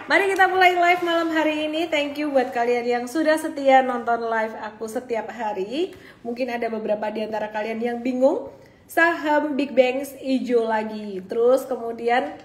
Mari kita mulai live malam hari ini. Thank you buat kalian yang sudah setia nonton live aku setiap hari. Mungkin ada beberapa di antara kalian yang bingung, saham Big Banks hijau lagi. Terus kemudian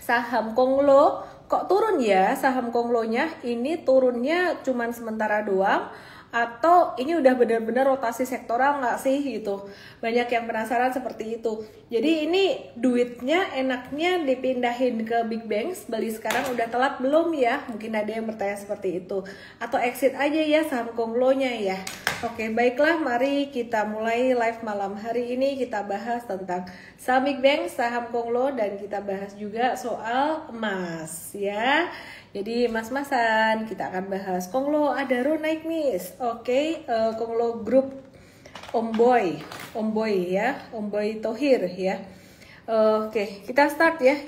saham Konglo kok turun ya? Saham Konglonya ini turunnya cuman sementara doang, atau ini udah benar-benar rotasi sektoral nggak sih gitu. Banyak yang penasaran seperti itu. Jadi ini duitnya enaknya dipindahin ke Big Banks, beli sekarang udah telat belum ya? Mungkin ada yang bertanya seperti itu. Atau exit aja ya saham Konglonya ya. Oke, baiklah, mari kita mulai live malam hari ini. Kita bahas tentang saham Big Banks, saham Konglo, dan kita bahas juga soal emas ya. Jadi mas-masan kita akan bahas Konglo Adaro naik miss. Oke, Konglo Group Om Boy ya, Om Boy Thohir ya. Oke, kita start ya,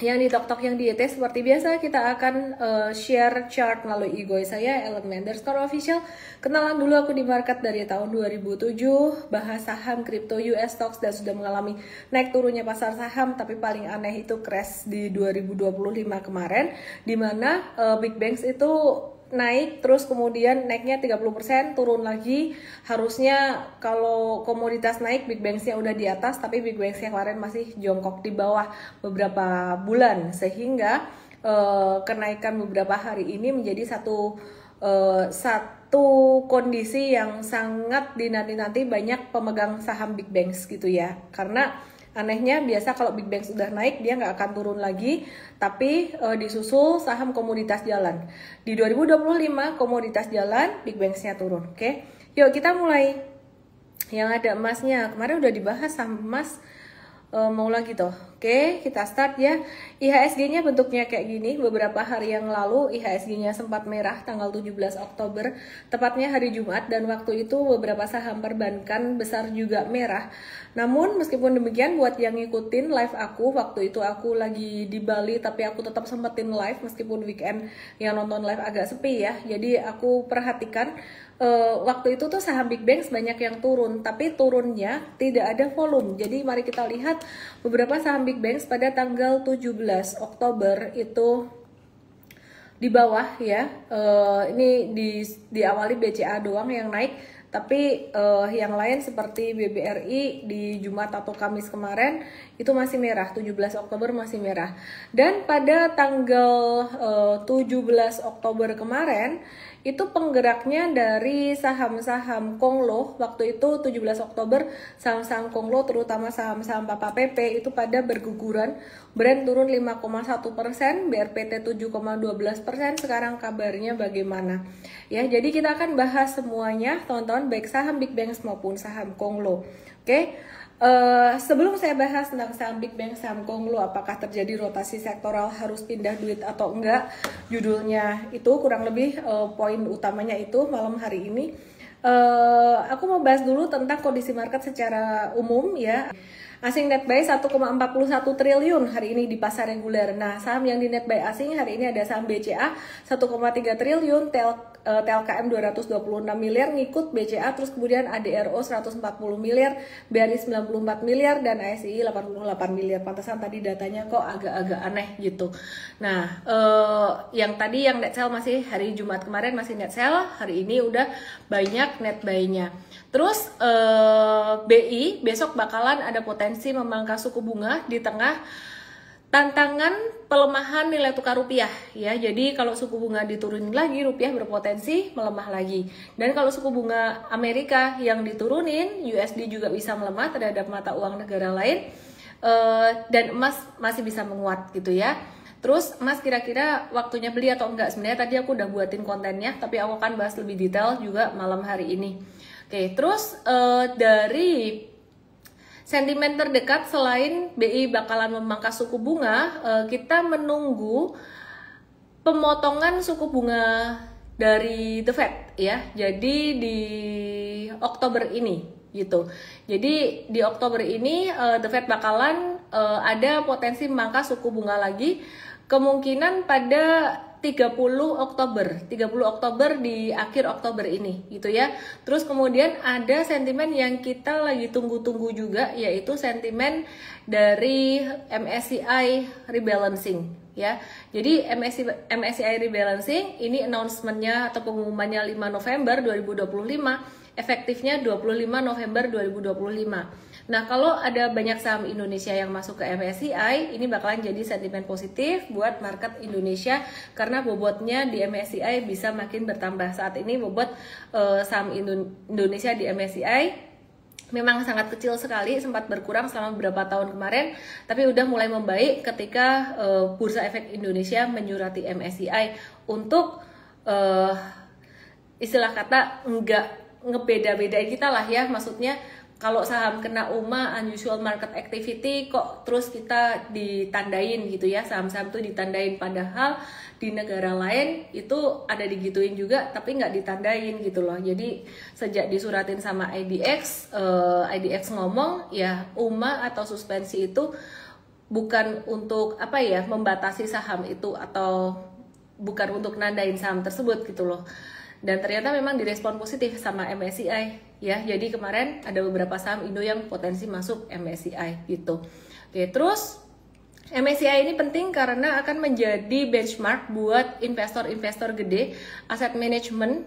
yang di TokTok yang di YT. Seperti biasa kita akan share chart melalui IG saya @elemen_official. Kenalan dulu, aku di market dari tahun 2007, bahas saham kripto US stocks dan sudah mengalami naik turunnya pasar saham, tapi paling aneh itu crash di 2025 kemarin, dimana Big Banks itu naik terus kemudian naiknya 30%, turun lagi. Harusnya kalau komoditas naik Big Banks-nya udah di atas, tapi Big Banks yang kemarin masih jongkok di bawah beberapa bulan, sehingga kenaikan beberapa hari ini menjadi satu kondisi yang sangat dinanti-nanti banyak pemegang saham Big Banks gitu ya. Karena anehnya biasa kalau Big Banks udah naik dia nggak akan turun lagi, tapi disusul saham komoditas jalan. Di 2025 komoditas jalan, Big Banks-nya turun. Oke, yuk kita mulai. Yang ada emasnya kemarin udah dibahas, saham emas mau lagi tuh. Oke, kita start ya. IHSG-nya bentuknya kayak gini. Beberapa hari yang lalu IHSG-nya sempat merah tanggal 17 Oktober, tepatnya hari Jumat, dan waktu itu beberapa saham perbankan besar juga merah. Namun meskipun demikian, buat yang ngikutin live aku, waktu itu aku lagi di Bali, tapi aku tetap sempetin live meskipun weekend yang nonton live agak sepi ya. Jadi aku perhatikan waktu itu tuh saham Big Banks banyak yang turun, tapi turunnya tidak ada volume. Jadi mari kita lihat beberapa saham Big Banks pada tanggal 17 Oktober itu di bawah ya. Ini diawali BCA doang yang naik, tapi yang lain seperti BBRI di Jumat atau Kamis kemarin itu masih merah. 17 Oktober masih merah. Dan pada tanggal 17 Oktober kemarin itu penggeraknya dari saham-saham Konglo. Waktu itu 17 Oktober saham-saham Konglo, terutama saham-saham Papa PP itu pada berguguran. Brand turun 5,1%, BRPT 7,12%. Sekarang kabarnya bagaimana? Ya, jadi kita akan bahas semuanya, teman-teman, baik saham Big Banks maupun saham Konglo. Oke. Sebelum saya bahas tentang saham Big Banks, saham Konglo, apakah terjadi rotasi sektoral, harus pindah duit atau enggak, judulnya itu kurang lebih poin utamanya itu malam hari ini. Aku mau bahas dulu tentang kondisi market secara umum ya. Asing net buy 1,41 triliun hari ini di pasar reguler. Nah, saham yang di net buy asing hari ini ada saham BCA 1,3 triliun, TLKM 226 miliar ngikut BCA, terus kemudian ADRO 140 miliar, BRI 94 miliar, dan ASI 88 miliar. Pantesan tadi datanya kok agak-agak aneh gitu. Nah, yang tadi yang net sell masih hari Jumat kemarin masih net sell, hari ini udah banyak net buy-nya. Terus BI besok bakalan ada potensi memangkas suku bunga di tengah tantangan pelemahan nilai tukar rupiah ya. Jadi kalau suku bunga diturunin lagi, rupiah berpotensi melemah lagi. Dan kalau suku bunga Amerika yang diturunin, USD juga bisa melemah terhadap mata uang negara lain, dan emas masih bisa menguat gitu ya. Terus emas kira-kira waktunya beli atau enggak? Sebenarnya tadi aku udah buatin kontennya, tapi aku akan bahas lebih detail juga malam hari ini. Oke, terus dari sentimen terdekat, selain BI bakalan memangkas suku bunga, kita menunggu pemotongan suku bunga dari The Fed ya. Jadi di Oktober ini gitu. Jadi di Oktober ini The Fed bakalan ada potensi memangkas suku bunga lagi, kemungkinan pada 30 Oktober di akhir Oktober ini gitu ya. Terus kemudian ada sentimen yang kita lagi tunggu-tunggu juga, yaitu sentimen dari MSCI rebalancing ya. Jadi MSCI rebalancing ini announcementnya atau pengumumannya 5 November 2025, efektifnya 25 November 2025. Nah, kalau ada banyak saham Indonesia yang masuk ke MSCI, ini bakalan jadi sentimen positif buat market Indonesia karena bobotnya di MSCI bisa makin bertambah. Saat ini bobot saham Indonesia di MSCI memang sangat kecil sekali, sempat berkurang selama beberapa tahun kemarin, tapi udah mulai membaik ketika Bursa Efek Indonesia menyurati MSCI untuk istilah kata nggak ngebeda-bedain kita lah ya, maksudnya kalau saham kena UMA unusual market activity kok terus kita ditandain gitu ya, saham-saham itu ditandain, padahal di negara lain itu ada digituin juga tapi nggak ditandain gitu loh. Jadi sejak disuratin sama IDX, IDX ngomong ya UMA atau suspensi itu bukan untuk apa ya, membatasi saham itu atau bukan untuk nandain saham tersebut gitu loh. Dan ternyata memang direspon positif sama MSCI ya. Jadi kemarin ada beberapa saham Indo yang potensi masuk MSCI gitu. Oke, terus MSCI ini penting karena akan menjadi benchmark buat investor-investor gede aset management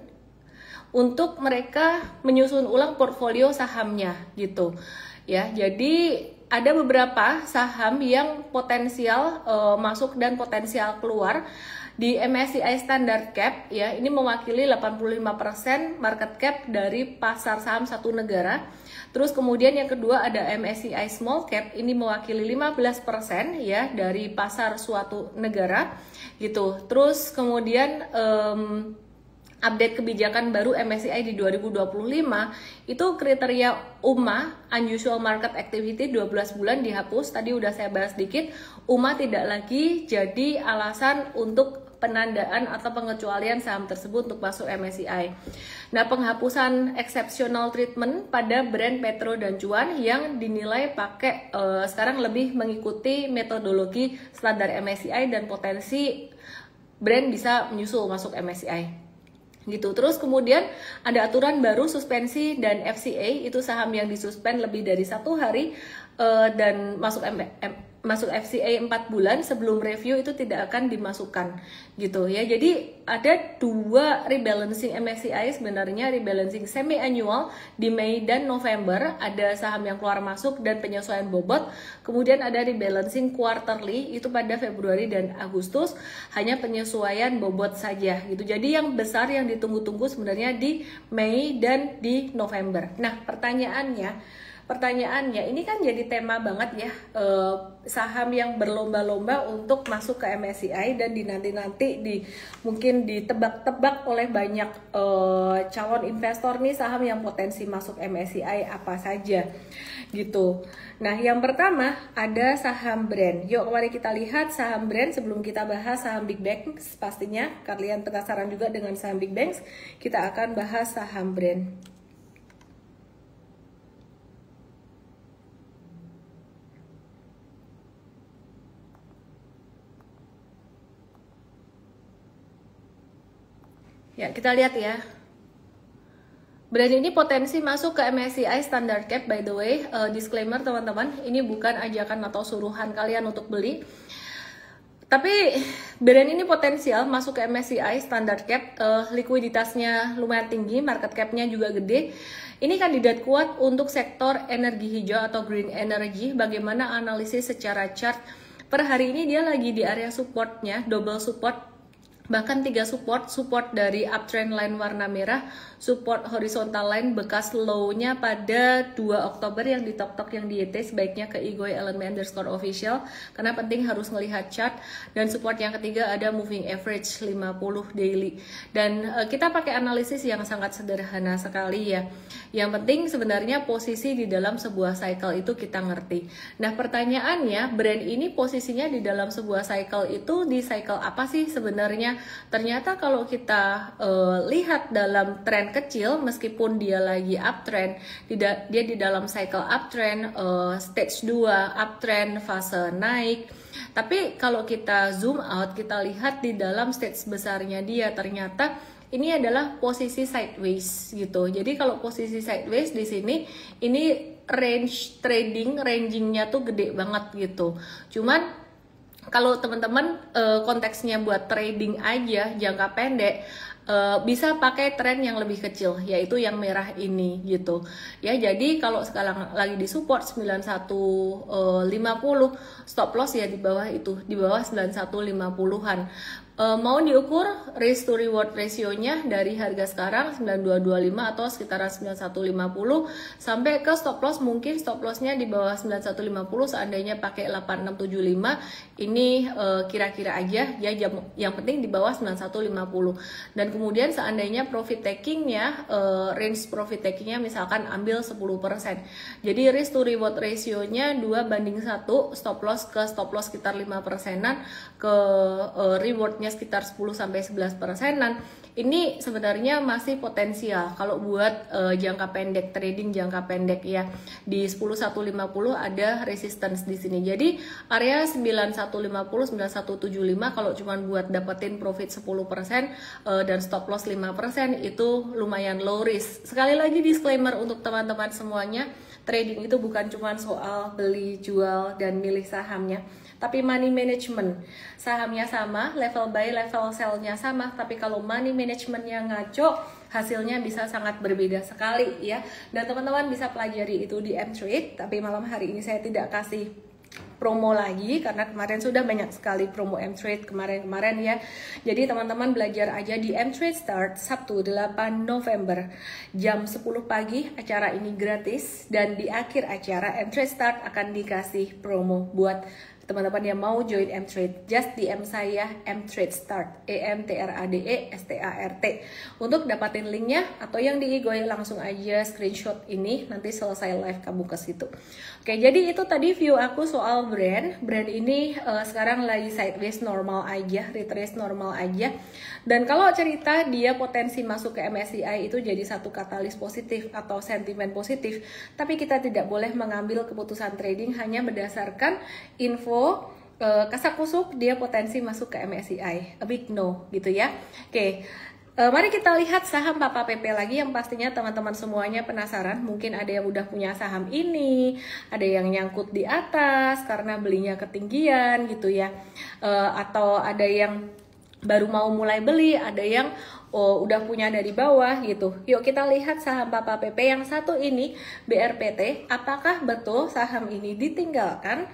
untuk mereka menyusun ulang portfolio sahamnya gitu. Ya, jadi ada beberapa saham yang potensial masuk dan potensial keluar di MSCI Standard Cap ya. Ini mewakili 85% market cap dari pasar saham satu negara. Terus kemudian yang kedua ada MSCI Small Cap, ini mewakili 15% ya dari pasar suatu negara gitu. Terus kemudian update kebijakan baru MSCI di 2025 itu kriteria UMA unusual market activity 12 bulan dihapus. Tadi udah saya bahas dikit, UMA tidak lagi jadi alasan untuk penandaan atau pengecualian saham tersebut untuk masuk MSCI. Nah, penghapusan exceptional treatment pada brand Petro dan Cuan yang dinilai pakai sekarang lebih mengikuti metodologi standar MSCI dan potensi brand bisa menyusul masuk MSCI. Gitu. Terus kemudian ada aturan baru suspensi dan FCA, itu saham yang disuspend lebih dari 1 hari dan masuk FCA 4 bulan sebelum review itu tidak akan dimasukkan gitu ya. Jadi ada 2 rebalancing MSCI sebenarnya, rebalancing semi annual di Mei dan November, ada saham yang keluar masuk dan penyesuaian bobot. Kemudian ada rebalancing quarterly itu pada Februari dan Agustus, hanya penyesuaian bobot saja gitu. Jadi yang besar yang ditunggu-tunggu sebenarnya di Mei dan di November. Nah, pertanyaannya ini kan jadi tema banget ya, saham yang berlomba-lomba untuk masuk ke MSCI dan dinanti-nanti mungkin ditebak-tebak oleh banyak calon investor nih, saham yang potensi masuk MSCI apa saja gitu. Nah, yang pertama ada saham brand. Yuk mari kita lihat saham brand sebelum kita bahas saham big banks. Pastinya kalian penasaran juga dengan saham big banks, kita akan bahas saham brand. Ya, kita lihat ya. Brand ini potensi masuk ke MSCI Standard Cap, by the way. Disclaimer teman-teman, ini bukan ajakan atau suruhan kalian untuk beli. Tapi brand ini potensial masuk ke MSCI Standard Cap, likuiditasnya lumayan tinggi, market cap-nya juga gede. Ini kandidat kuat untuk sektor energi hijau atau green energy. Bagaimana analisis secara chart? Per hari ini dia lagi di area supportnya, double support. Bahkan 3 support dari uptrend line warna merah, support horizontal line bekas low-nya pada 2 Oktober yang ditok-tok yang di YT, sebaiknya ke igoy_official karena penting harus melihat chart. Dan support yang ketiga ada moving average 50 daily. Dan kita pakai analisis yang sangat sederhana sekali ya. Yang penting sebenarnya posisi di dalam sebuah cycle itu kita ngerti. Nah, pertanyaannya, brand ini posisinya di dalam sebuah cycle itu di cycle apa sih sebenarnya? Ternyata kalau kita lihat dalam tren kecil, meskipun dia lagi uptrend, dia di dalam cycle uptrend, stage 2 uptrend, fase naik. Tapi kalau kita zoom out, kita lihat di dalam stage besarnya dia, ternyata ini adalah posisi sideways gitu. Jadi kalau posisi sideways di sini, ini rangingnya tuh gede banget gitu. Cuman Kalau teman-teman konteksnya buat trading aja jangka pendek, bisa pakai tren yang lebih kecil, yaitu yang merah ini gitu ya. Jadi kalau sekarang lagi di support 9150, stop loss ya di bawah itu, di bawah 9150-an. Mau diukur risk to reward rasionya dari harga sekarang 9225 atau sekitaran 9150 sampai ke stop loss, mungkin stop lossnya di bawah 9150 seandainya pakai 8675. Ini kira-kira aja ya, yang penting di bawah 9150. Dan kemudian seandainya profit takingnya, range profit takingnya misalkan ambil 10%, jadi risk to reward rasionya 2:1, stop loss ke stop loss sekitar 5%-an, ke rewardnya sekitar 10-11%-an. Ini sebenarnya masih potensial kalau buat jangka pendek, trading jangka pendek ya. Di 10150 ada resistance di sini. Jadi area 9150, 9175 kalau cuma buat dapetin profit 10% dan stop loss 5% itu lumayan low risk. Sekali lagi disclaimer untuk teman-teman semuanya, trading itu bukan cuma soal beli, jual, dan milih sahamnya, tapi money management. Sahamnya sama, level buy, level sell-nya sama, tapi kalau money managementnya ngaco, hasilnya bisa sangat berbeda sekali ya. Dan teman-teman bisa pelajari itu di M-Trade, tapi malam hari ini saya tidak kasih promo lagi karena kemarin sudah banyak sekali promo M-Trade kemarin ya. Jadi teman-teman belajar aja di M-Trade Start Sabtu 8 November jam 10 pagi, acara ini gratis, dan di akhir acara M-Trade Start akan dikasih promo buat teman-teman yang mau join M-Trade. Just DM saya M-Trade Start, EMTRADE START untuk dapatin linknya, atau yang di Igoy langsung aja screenshot ini, nanti selesai live kamu ke situ. Oke, jadi itu tadi view aku soal brand ini sekarang lagi sideways normal aja, retrace normal aja. Dan kalau cerita dia potensi masuk ke MSCI itu jadi satu katalis positif atau sentimen positif, tapi kita tidak boleh mengambil keputusan trading hanya berdasarkan info kasakusuk dia potensi masuk ke MSCI, a big no gitu ya. Oke. Mari kita lihat saham Papa PP lagi yang pastinya teman-teman semuanya penasaran. Mungkin ada yang udah punya saham ini, ada yang nyangkut di atas karena belinya ketinggian gitu ya, atau ada yang baru mau mulai beli, ada yang udah punya dari bawah gitu. Yuk kita lihat saham Papa PP yang satu ini, BRPT. Apakah betul saham ini ditinggalkan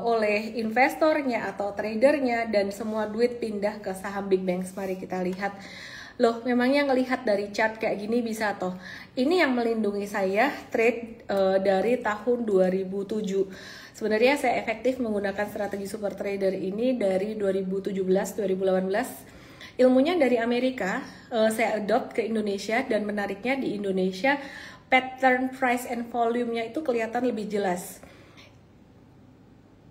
oleh investornya atau tradernya dan semua duit pindah ke saham Big Banks? Mari kita lihat. Loh, memangnya ngelihat dari chart kayak gini bisa toh? Ini yang melindungi saya trade dari tahun 2007. Sebenarnya saya efektif menggunakan strategi super trader ini dari 2017-2018. Ilmunya dari Amerika, saya adopt ke Indonesia, dan menariknya di Indonesia pattern price and volume-nya itu kelihatan lebih jelas.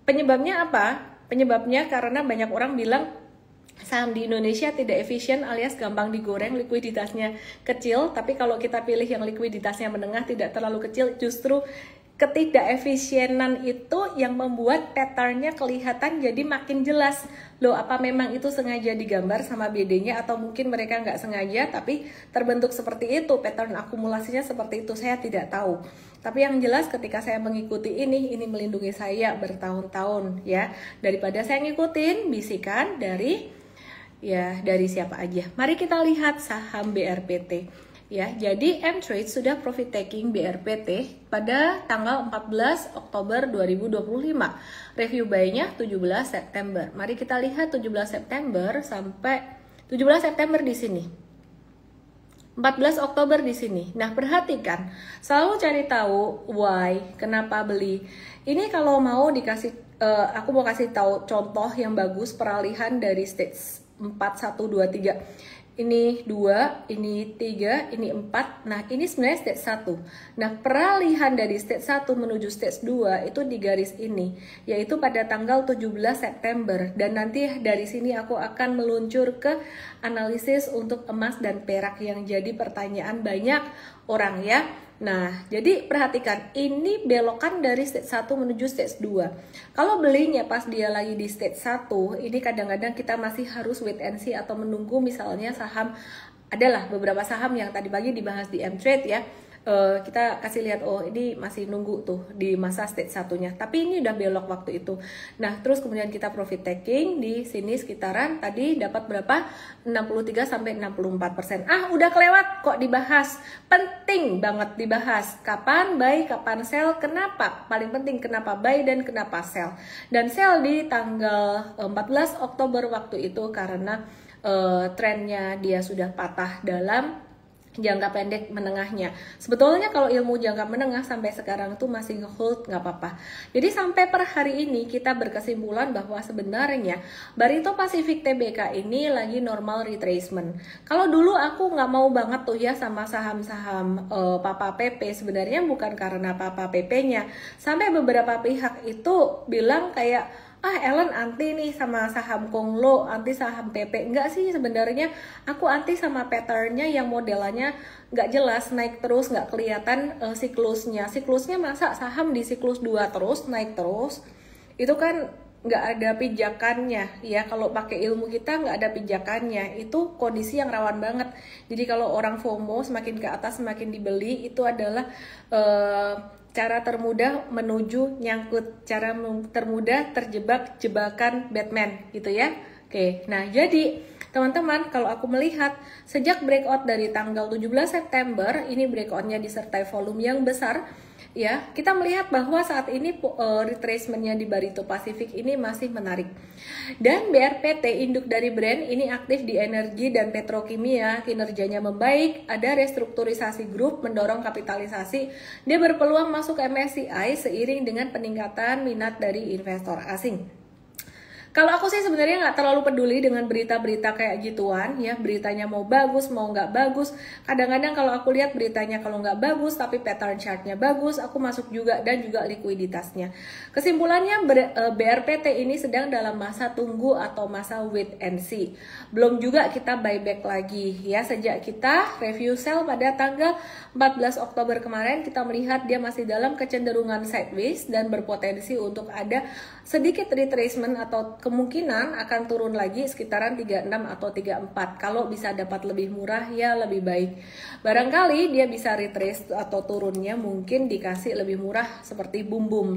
Penyebabnya apa? Penyebabnya karena banyak orang bilang saham di Indonesia tidak efisien alias gampang digoreng, likuiditasnya kecil. Tapi kalau kita pilih yang likuiditasnya menengah, tidak terlalu kecil, justru ketidakefisienan itu yang membuat patternnya kelihatan jadi makin jelas. Loh, apa memang itu sengaja digambar sama BD-nya atau mungkin mereka nggak sengaja tapi terbentuk seperti itu, pattern akumulasinya seperti itu, saya tidak tahu. Tapi yang jelas ketika saya mengikuti ini melindungi saya bertahun-tahun ya, daripada saya ngikutin bisikan dari siapa aja. Mari kita lihat saham BRPT. Ya, jadi M-Trade sudah profit taking BRPT pada tanggal 14 Oktober 2025. Review buy-nya 17 September. Mari kita lihat 17 September sampai 17 September di sini. 14 Oktober di sini. Nah, perhatikan, selalu cari tahu why, kenapa beli. Ini kalau mau dikasih, aku mau kasih tahu contoh yang bagus peralihan dari stage 4, 1, 2, 3. Ini 2, ini 3, ini 4. Nah, ini sebenarnya stage 1. Nah, peralihan dari stage 1 menuju stage 2 itu di garis ini, yaitu pada tanggal 17 September. Dan nanti dari sini aku akan meluncur ke analisis untuk emas dan perak yang jadi pertanyaan banyak orang ya. Nah, jadi perhatikan, ini belokan dari stage 1 menuju stage 2. Kalau belinya pas dia lagi di stage 1, ini kadang-kadang kita masih harus wait and see atau menunggu misalnya saham, adalah beberapa saham yang tadi pagi dibahas di M-Trade ya. kita kasih lihat, oh ini masih nunggu tuh di masa stage satunya, tapi ini udah belok waktu itu. Nah terus kemudian kita profit taking di sini sekitaran tadi dapat berapa, 63 sampai 64%. Udah kelewat kok dibahas, penting banget dibahas kapan buy kapan sell. Kenapa paling penting, kenapa buy dan kenapa sell. Dan sell di tanggal 14 Oktober waktu itu karena trennya dia sudah patah dalam jangka pendek menengahnya. Sebetulnya kalau ilmu jangka menengah sampai sekarang tuh masih nge-hold, nggak apa-apa. Jadi sampai per hari ini kita berkesimpulan bahwa sebenarnya Barito Pacific Tbk ini lagi normal retracement. Kalau dulu aku nggak mau banget tuh ya sama saham-saham Papa PP, sebenarnya bukan karena Papa PP-nya. Sampai beberapa pihak itu bilang kayak, Ellen anti nih sama saham Konglo, anti saham PP. Enggak sih, sebenarnya aku anti sama patternnya yang modelannya nggak jelas, naik terus, nggak kelihatan siklusnya. Siklusnya masa saham di siklus 2 terus, naik terus? Itu kan nggak ada pijakannya ya. Kalau pakai ilmu kita nggak ada pijakannya, itu kondisi yang rawan banget. Jadi kalau orang FOMO semakin ke atas semakin dibeli, itu adalah cara termudah menuju nyangkut, cara termudah terjebak jebakan Batman gitu ya. Oke, nah jadi teman-teman, kalau aku melihat sejak breakout dari tanggal 17 September, ini breakoutnya disertai volume yang besar, ya, kita melihat bahwa saat ini retracementnya di Barito Pacific ini masih menarik. Dan BRPT, induk dari brand, ini aktif di energi dan petrokimia, kinerjanya membaik, ada restrukturisasi grup, mendorong kapitalisasi, dia berpeluang masuk MSCI seiring dengan peningkatan minat dari investor asing. Kalau aku sih sebenarnya nggak terlalu peduli dengan berita-berita kayak gituan ya, beritanya mau bagus mau nggak bagus. Kadang-kadang kalau aku lihat beritanya kalau nggak bagus tapi pattern chartnya bagus, aku masuk juga, dan juga likuiditasnya. Kesimpulannya BRPT ini sedang dalam masa tunggu atau masa wait and see. Belum juga kita buyback lagi ya, sejak kita review sell pada tanggal 14 Oktober kemarin kita melihat dia masih dalam kecenderungan sideways dan berpotensi untuk ada sedikit retracement atau kemungkinan akan turun lagi sekitaran 36 atau 34. Kalau bisa dapat lebih murah ya lebih baik. Barangkali dia bisa retrace atau turunnya mungkin dikasih lebih murah seperti Boom Boom.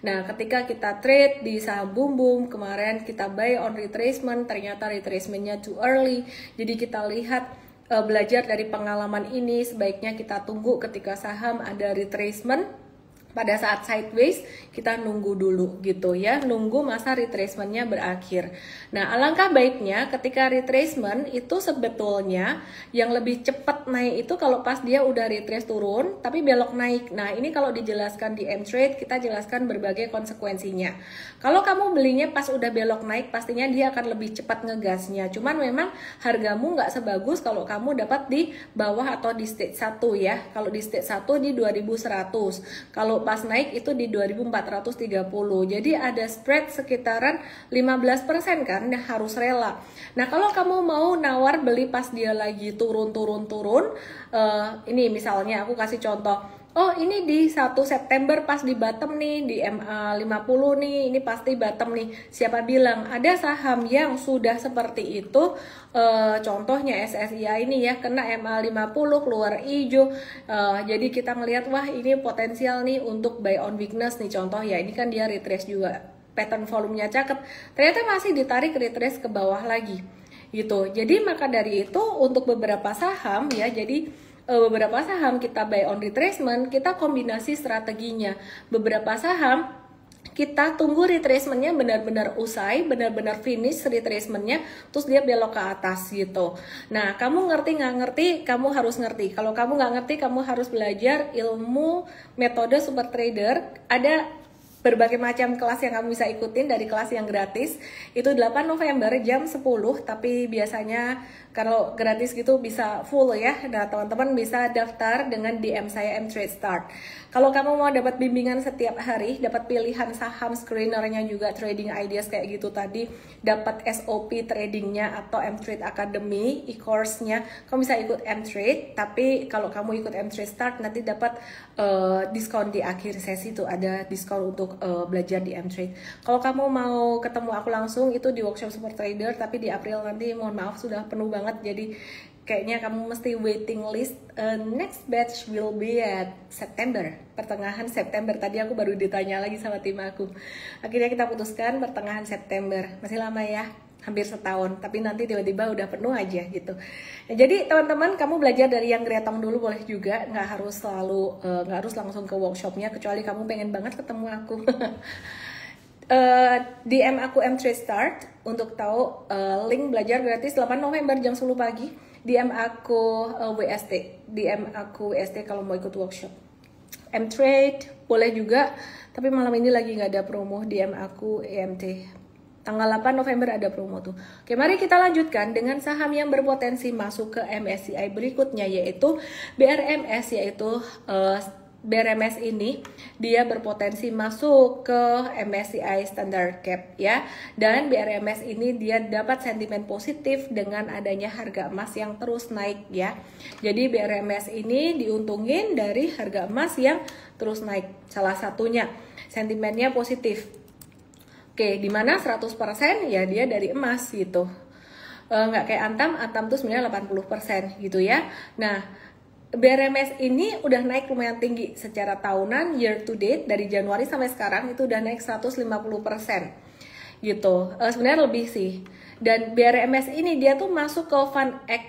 Nah, ketika kita trade di saham Boom Boom kemarin kita buy on retracement, ternyata retracementnya too early. Jadi kita lihat belajar dari pengalaman ini, sebaiknya kita tunggu ketika saham ada retracement. Pada saat sideways kita nunggu dulu gitu ya, nunggu masa retracementnya berakhir. Nah, alangkah baiknya ketika retracement itu sebetulnya yang lebih cepat naik itu kalau pas dia udah retrace turun tapi belok naik. Nah, ini kalau dijelaskan di M-Trade kita jelaskan berbagai konsekuensinya. Kalau kamu belinya pas udah belok naik pastinya dia akan lebih cepat ngegasnya. Cuman memang hargamu nggak sebagus kalau kamu dapat di bawah atau di stage 1 ya. Kalau di stage 1 di 2100. Kalau pas naik itu di 2430. Jadi ada spread sekitaran 15% kan, nah harus rela. Nah, kalau kamu mau nawar beli pas dia lagi turun, ini misalnya aku kasih contoh. Oh, ini di 1 September pas di bottom nih, di MA 50 nih, ini pasti bottom nih. Siapa bilang? Ada saham yang sudah seperti itu, contohnya SSIA ini ya, kena MA 50, keluar hijau. Jadi kita ngelihat, wah ini potensial nih untuk buy on weakness nih contoh ya. Ini kan dia retrace juga, pattern volumenya cakep. Ternyata masih ditarik retrace ke bawah lagi. Gitu. Jadi maka dari itu untuk beberapa saham ya, jadi beberapa saham kita buy on retracement, kita kombinasi strateginya. Beberapa saham kita tunggu retracementnya benar-benar usai, benar-benar finish retracementnya, terus dia belok ke atas gitu. Nah, kamu ngerti nggak ngerti, kamu harus ngerti. Kalau kamu nggak ngerti, kamu harus belajar ilmu metode super trader. Ada berbagai macam kelas yang kamu bisa ikutin dari kelas yang gratis. Itu 8 November jam 10, tapi biasanya kalau gratis gitu bisa full ya. Nah, teman-teman bisa daftar dengan DM saya M-Trade Start. Kalau kamu mau dapat bimbingan setiap hari, dapat pilihan saham, screenernya juga, trading ideas kayak gitu tadi, dapat SOP tradingnya atau M-Trade Academy, e-course-nya, kamu bisa ikut M-Trade. Tapi kalau kamu ikut M-Trade Start nanti dapat diskon di akhir sesi, tuh ada diskon untuk belajar di M-Trade. Kalau kamu mau ketemu aku langsung itu di workshop Super Trader, tapi di April nanti mohon maaf sudah penuh banget, jadi kayaknya kamu mesti waiting list. Next batch will be at September, pertengahan September. Tadi aku baru ditanya lagi sama tim aku. Akhirnya kita putuskan pertengahan September. Masih lama ya, hampir setahun, tapi nanti tiba-tiba udah penuh aja gitu. Nah, jadi teman-teman, kamu belajar dari yang Gretong dulu boleh juga, nggak harus selalu nggak harus langsung ke workshopnya, kecuali kamu pengen banget ketemu aku. DM aku M3 Start untuk tahu link belajar gratis 8 November jam 10 pagi. DM aku DM aku WST kalau mau ikut workshop. M-Trade boleh juga, tapi malam ini lagi nggak ada promo. DM aku EMT. Tanggal 8 November ada promo tuh. Oke, mari kita lanjutkan dengan saham yang berpotensi masuk ke MSCI berikutnya, yaitu BRMS, yaitu BRMS ini dia berpotensi masuk ke MSCI Standard Cap ya. Dan BRMS ini dia dapat sentimen positif dengan adanya harga emas yang terus naik ya. Jadi BRMS ini diuntungin dari harga emas yang terus naik. Salah satunya sentimennya positif. Oke, dimana 100% ya dia dari emas gitu. Nggak kayak Antam tuh sebenarnya 80% gitu ya. Nah, BRMS ini udah naik lumayan tinggi secara tahunan, year to date dari Januari sampai sekarang itu udah naik 150% gitu. Sebenarnya lebih sih. Dan BRMS ini dia tuh masuk ke FunEx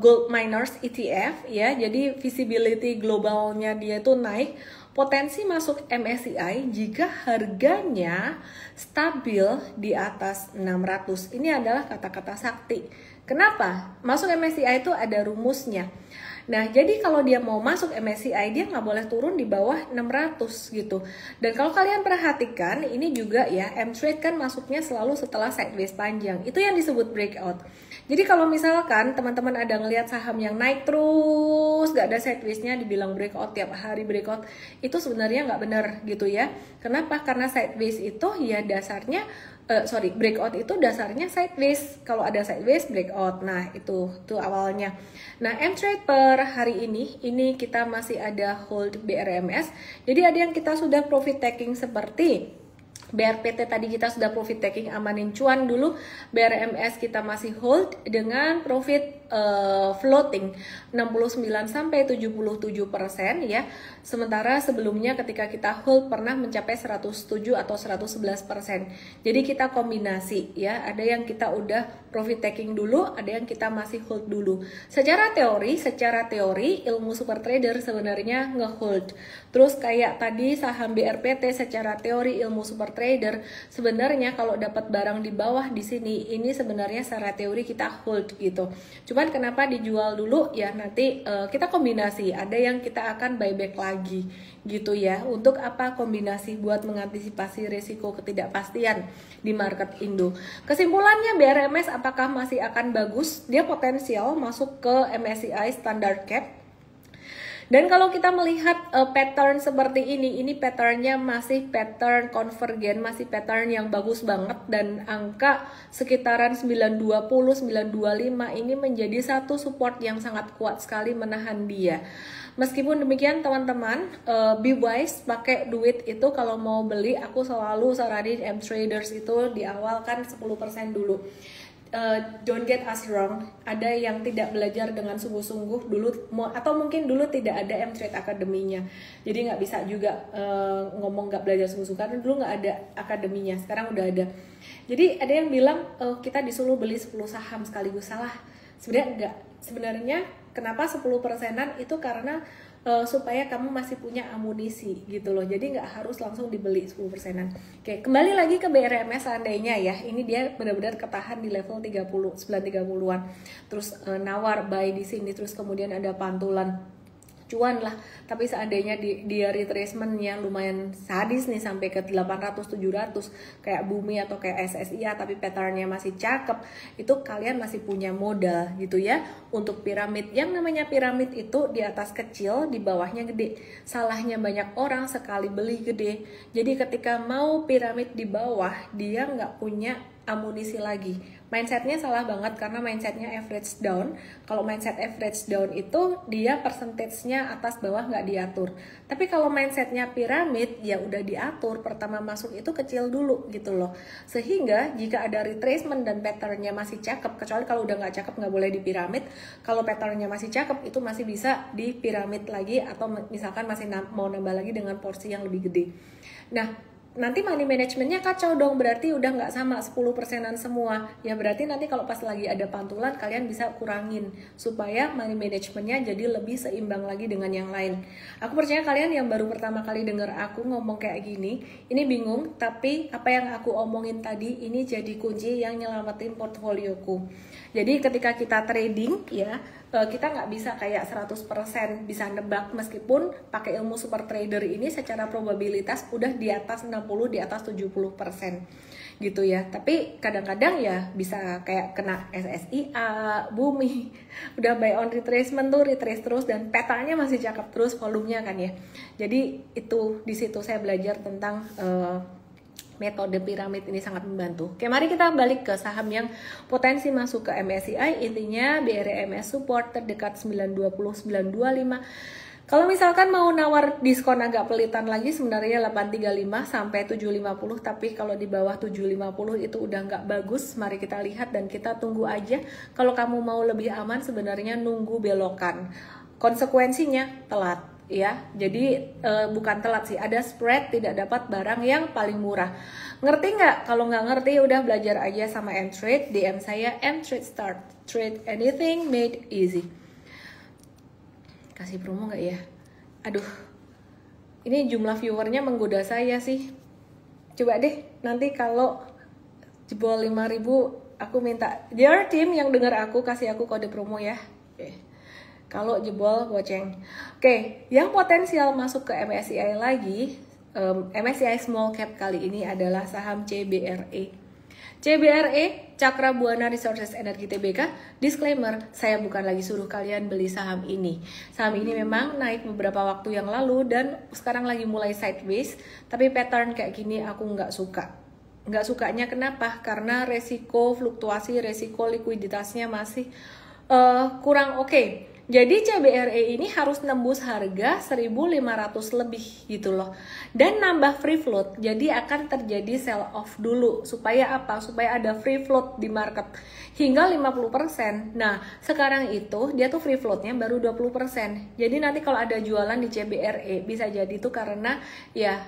Gold Miners ETF ya. Jadi visibility globalnya dia tuh naik. Potensi masuk MSCI jika harganya stabil di atas 600. Ini adalah kata-kata sakti. Kenapa? Masuk MSCI itu ada rumusnya. Nah, jadi kalau dia mau masuk MSCI, dia nggak boleh turun di bawah 600 gitu. Dan kalau kalian perhatikan, ini juga ya, M-Trade kan masuknya selalu setelah sideways panjang. Itu yang disebut breakout. Jadi kalau misalkan teman-teman ada ngelihat saham yang naik terus, nggak ada sideways-nya, dibilang breakout, tiap hari breakout, itu sebenarnya nggak benar gitu ya. Kenapa? Karena sideways itu ya dasarnya, breakout itu dasarnya sideways. Kalau ada sideways, breakout. Nah, itu awalnya. Nah, M-Trade per hari ini kita masih ada hold BRMS. Jadi ada yang kita sudah profit taking seperti BRPT tadi kita sudah profit taking amanin cuan dulu. BRMS kita masih hold dengan profit floating 69 sampai 77% ya. Sementara sebelumnya ketika kita hold pernah mencapai 107 atau 111%. Jadi kita kombinasi ya. Ada yang kita udah profit taking dulu, ada yang kita masih hold dulu. Secara teori ilmu super trader sebenarnya nge-hold. Terus kayak tadi saham BRPT secara teori ilmu super trader sebenarnya kalau dapat barang di bawah di sini ini sebenarnya secara teori kita hold gitu. Cuman kenapa dijual dulu ya nanti kita kombinasi, ada yang kita akan buyback lagi gitu ya. Untuk apa kombinasi? Buat mengantisipasi risiko ketidakpastian di market Indo. Kesimpulannya BRMS apakah masih akan bagus? Dia potensial masuk ke MSCI Standard Cap. Dan kalau kita melihat pattern seperti ini patternnya masih pattern konvergen, masih pattern yang bagus banget, dan angka sekitaran 920, 925 ini menjadi satu support yang sangat kuat sekali menahan dia. Meskipun demikian teman-teman, be wise, pakai duit itu kalau mau beli, aku selalu saranin M-Traders itu di awal kan 10% dulu. Don't get us wrong, ada yang tidak belajar dengan sungguh-sungguh dulu, atau mungkin dulu tidak ada M-Trade Academy-nya, jadi nggak bisa juga ngomong nggak belajar sungguh-sungguh karena dulu nggak ada akademinya, sekarang udah ada. Jadi ada yang bilang kita disuruh beli 10 saham sekaligus, salah. Sebenarnya enggak. Sebenarnya kenapa 10%-an itu karena supaya kamu masih punya amunisi gitu loh. Jadi nggak harus langsung dibeli 10%-an. Oke, kembali lagi ke BRMS seandainya ya. Ini dia benar-benar ketahan di level 930-an. Terus nawar buy di sini, terus kemudian ada pantulan cuan lah. Tapi seandainya dia retracementnya lumayan sadis nih sampai ke 800-700 kayak Bumi atau kayak SSIA, tapi patternnya masih cakep, itu kalian masih punya modal gitu ya untuk piramid. Yang namanya piramid itu di atas kecil, di bawahnya gede. Salahnya banyak orang sekali beli gede, jadi ketika mau piramid di bawah dia nggak punya amunisi lagi. Mindsetnya salah banget karena mindsetnya average down. Kalau mindset average down itu dia persentasenya atas bawah nggak diatur. Tapi kalau mindsetnya piramid ya udah diatur, pertama masuk itu kecil dulu gitu loh. Sehingga jika ada retracement dan patternnya masih cakep, kecuali kalau udah nggak cakep nggak boleh di piramid. Kalau patternnya masih cakep itu masih bisa di piramid lagi, atau misalkan masih mau nambah lagi dengan porsi yang lebih gede. Nah, nanti money managementnya kacau dong, berarti udah nggak sama 10%an semua. Ya berarti nanti kalau pas lagi ada pantulan kalian bisa kurangin supaya money managementnya jadi lebih seimbang lagi dengan yang lain. Aku percaya kalian yang baru pertama kali dengar aku ngomong kayak gini, ini bingung, tapi apa yang aku omongin tadi ini jadi kunci yang nyelamatin portfolioku. Jadi ketika kita trading ya, kita nggak bisa kayak 100% bisa nebak, meskipun pakai ilmu super trader ini secara probabilitas udah di atas 60, di atas 70% gitu ya. Tapi kadang-kadang ya bisa kayak kena SSIA, Bumi, udah buy on retracement tuh retrace terus dan petanya masih cakep terus, volumenya kan ya. Jadi itu di situ saya belajar tentang metode piramid ini sangat membantu. Oke, mari kita balik ke saham yang potensi masuk ke MSCI. Intinya BREMS support terdekat 920, 925. Kalau misalkan mau nawar diskon agak pelitan lagi sebenarnya 835 sampai 750, tapi kalau di bawah 750 itu udah nggak bagus. Mari kita lihat dan kita tunggu aja. Kalau kamu mau lebih aman sebenarnya nunggu belokan. Konsekuensinya telat. Ya, jadi bukan telat sih, ada spread, tidak dapat barang yang paling murah. Ngerti nggak? Kalau nggak ngerti udah belajar aja sama M-Trade, DM saya M-Trade Start, trade anything made easy. Kasih promo nggak ya? Aduh, ini jumlah viewernya menggoda saya sih. Coba deh, nanti kalau jebol 5.000 aku minta your team yang dengar aku kasih aku kode promo ya. Oke. Kalau jebol goceng. Oke, yang potensial masuk ke MSCI lagi, MSCI Small Cap kali ini adalah saham CBRE. CBRE, Cakra Buana Resources Energi Tbk. Disclaimer, saya bukan lagi suruh kalian beli saham ini. Saham ini memang naik beberapa waktu yang lalu dan sekarang lagi mulai sideways, tapi pattern kayak gini aku nggak suka. Nggak sukanya kenapa? Karena resiko fluktuasi, resiko likuiditasnya masih kurang oke. Jadi CBRE ini harus nembus harga 1.500 lebih gitu loh. Dan nambah free float. Jadi akan terjadi sell off dulu. Supaya apa? Supaya ada free float di market hingga 50%. Nah, sekarang itu dia tuh free floatnya baru 20%. Jadi nanti kalau ada jualan di CBRE bisa jadi itu karena ya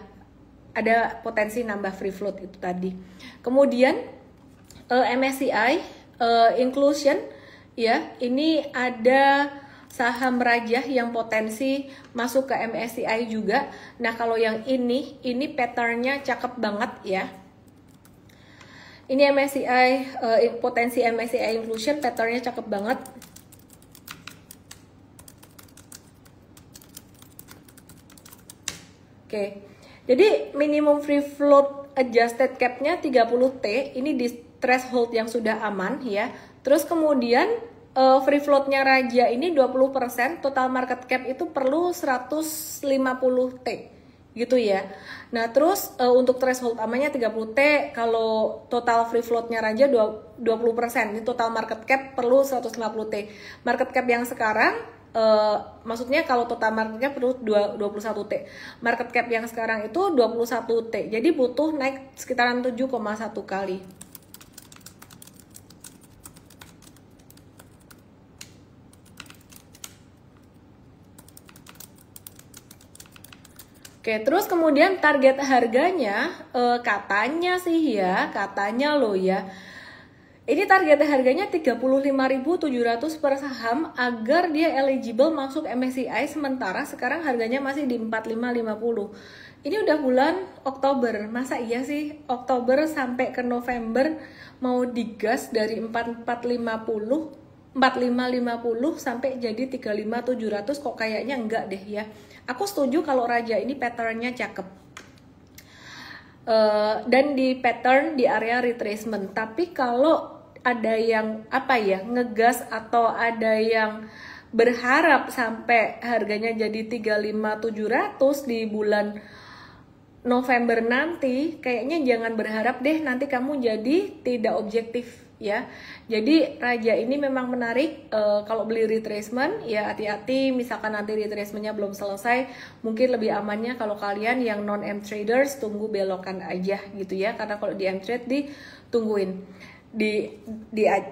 ada potensi nambah free float itu tadi. Kemudian MSCI Inclusion ya, ini ada saham Rajah yang potensi masuk ke MSCI juga. Nah, kalau yang ini patternnya cakep banget ya. Ini MSCI, potensi MSCI Inclusion, patternnya cakep banget. Oke, jadi minimum free float adjusted cap-nya 30T, ini di threshold yang sudah aman ya. Terus kemudian free float-nya Raja ini 20%, total market cap itu perlu 150T gitu ya. Nah, terus untuk threshold amannya 30T, kalau total free float-nya Raja 20%, ini total market cap perlu 150T. Market cap yang sekarang maksudnya kalau total market cap perlu 21T. Market cap yang sekarang itu 21T. Jadi butuh naik sekitaran 7,1 kali. Oke, terus kemudian target harganya katanya sih ya, katanya loh ya. Ini target harganya 35.700 per saham agar dia eligible masuk MSCI, sementara sekarang harganya masih di 4550. Ini udah bulan Oktober, masa iya sih Oktober sampai ke November mau digas dari 4550 sampai jadi 35.700, kok kayaknya enggak deh ya. Aku setuju kalau Raja ini patternnya cakep. Dan di pattern di area retracement. Tapi kalau ada yang ngegas atau ada yang berharap sampai harganya jadi 35.700 di bulan November nanti kayaknya jangan berharap deh nanti kamu jadi tidak objektif ya. Jadi Raja ini memang menarik. Kalau beli retracement ya hati-hati, misalkan nanti retracementnya belum selesai, mungkin lebih amannya kalau kalian yang non M traders tunggu belokan aja gitu ya, karena kalau di M trade ditungguin,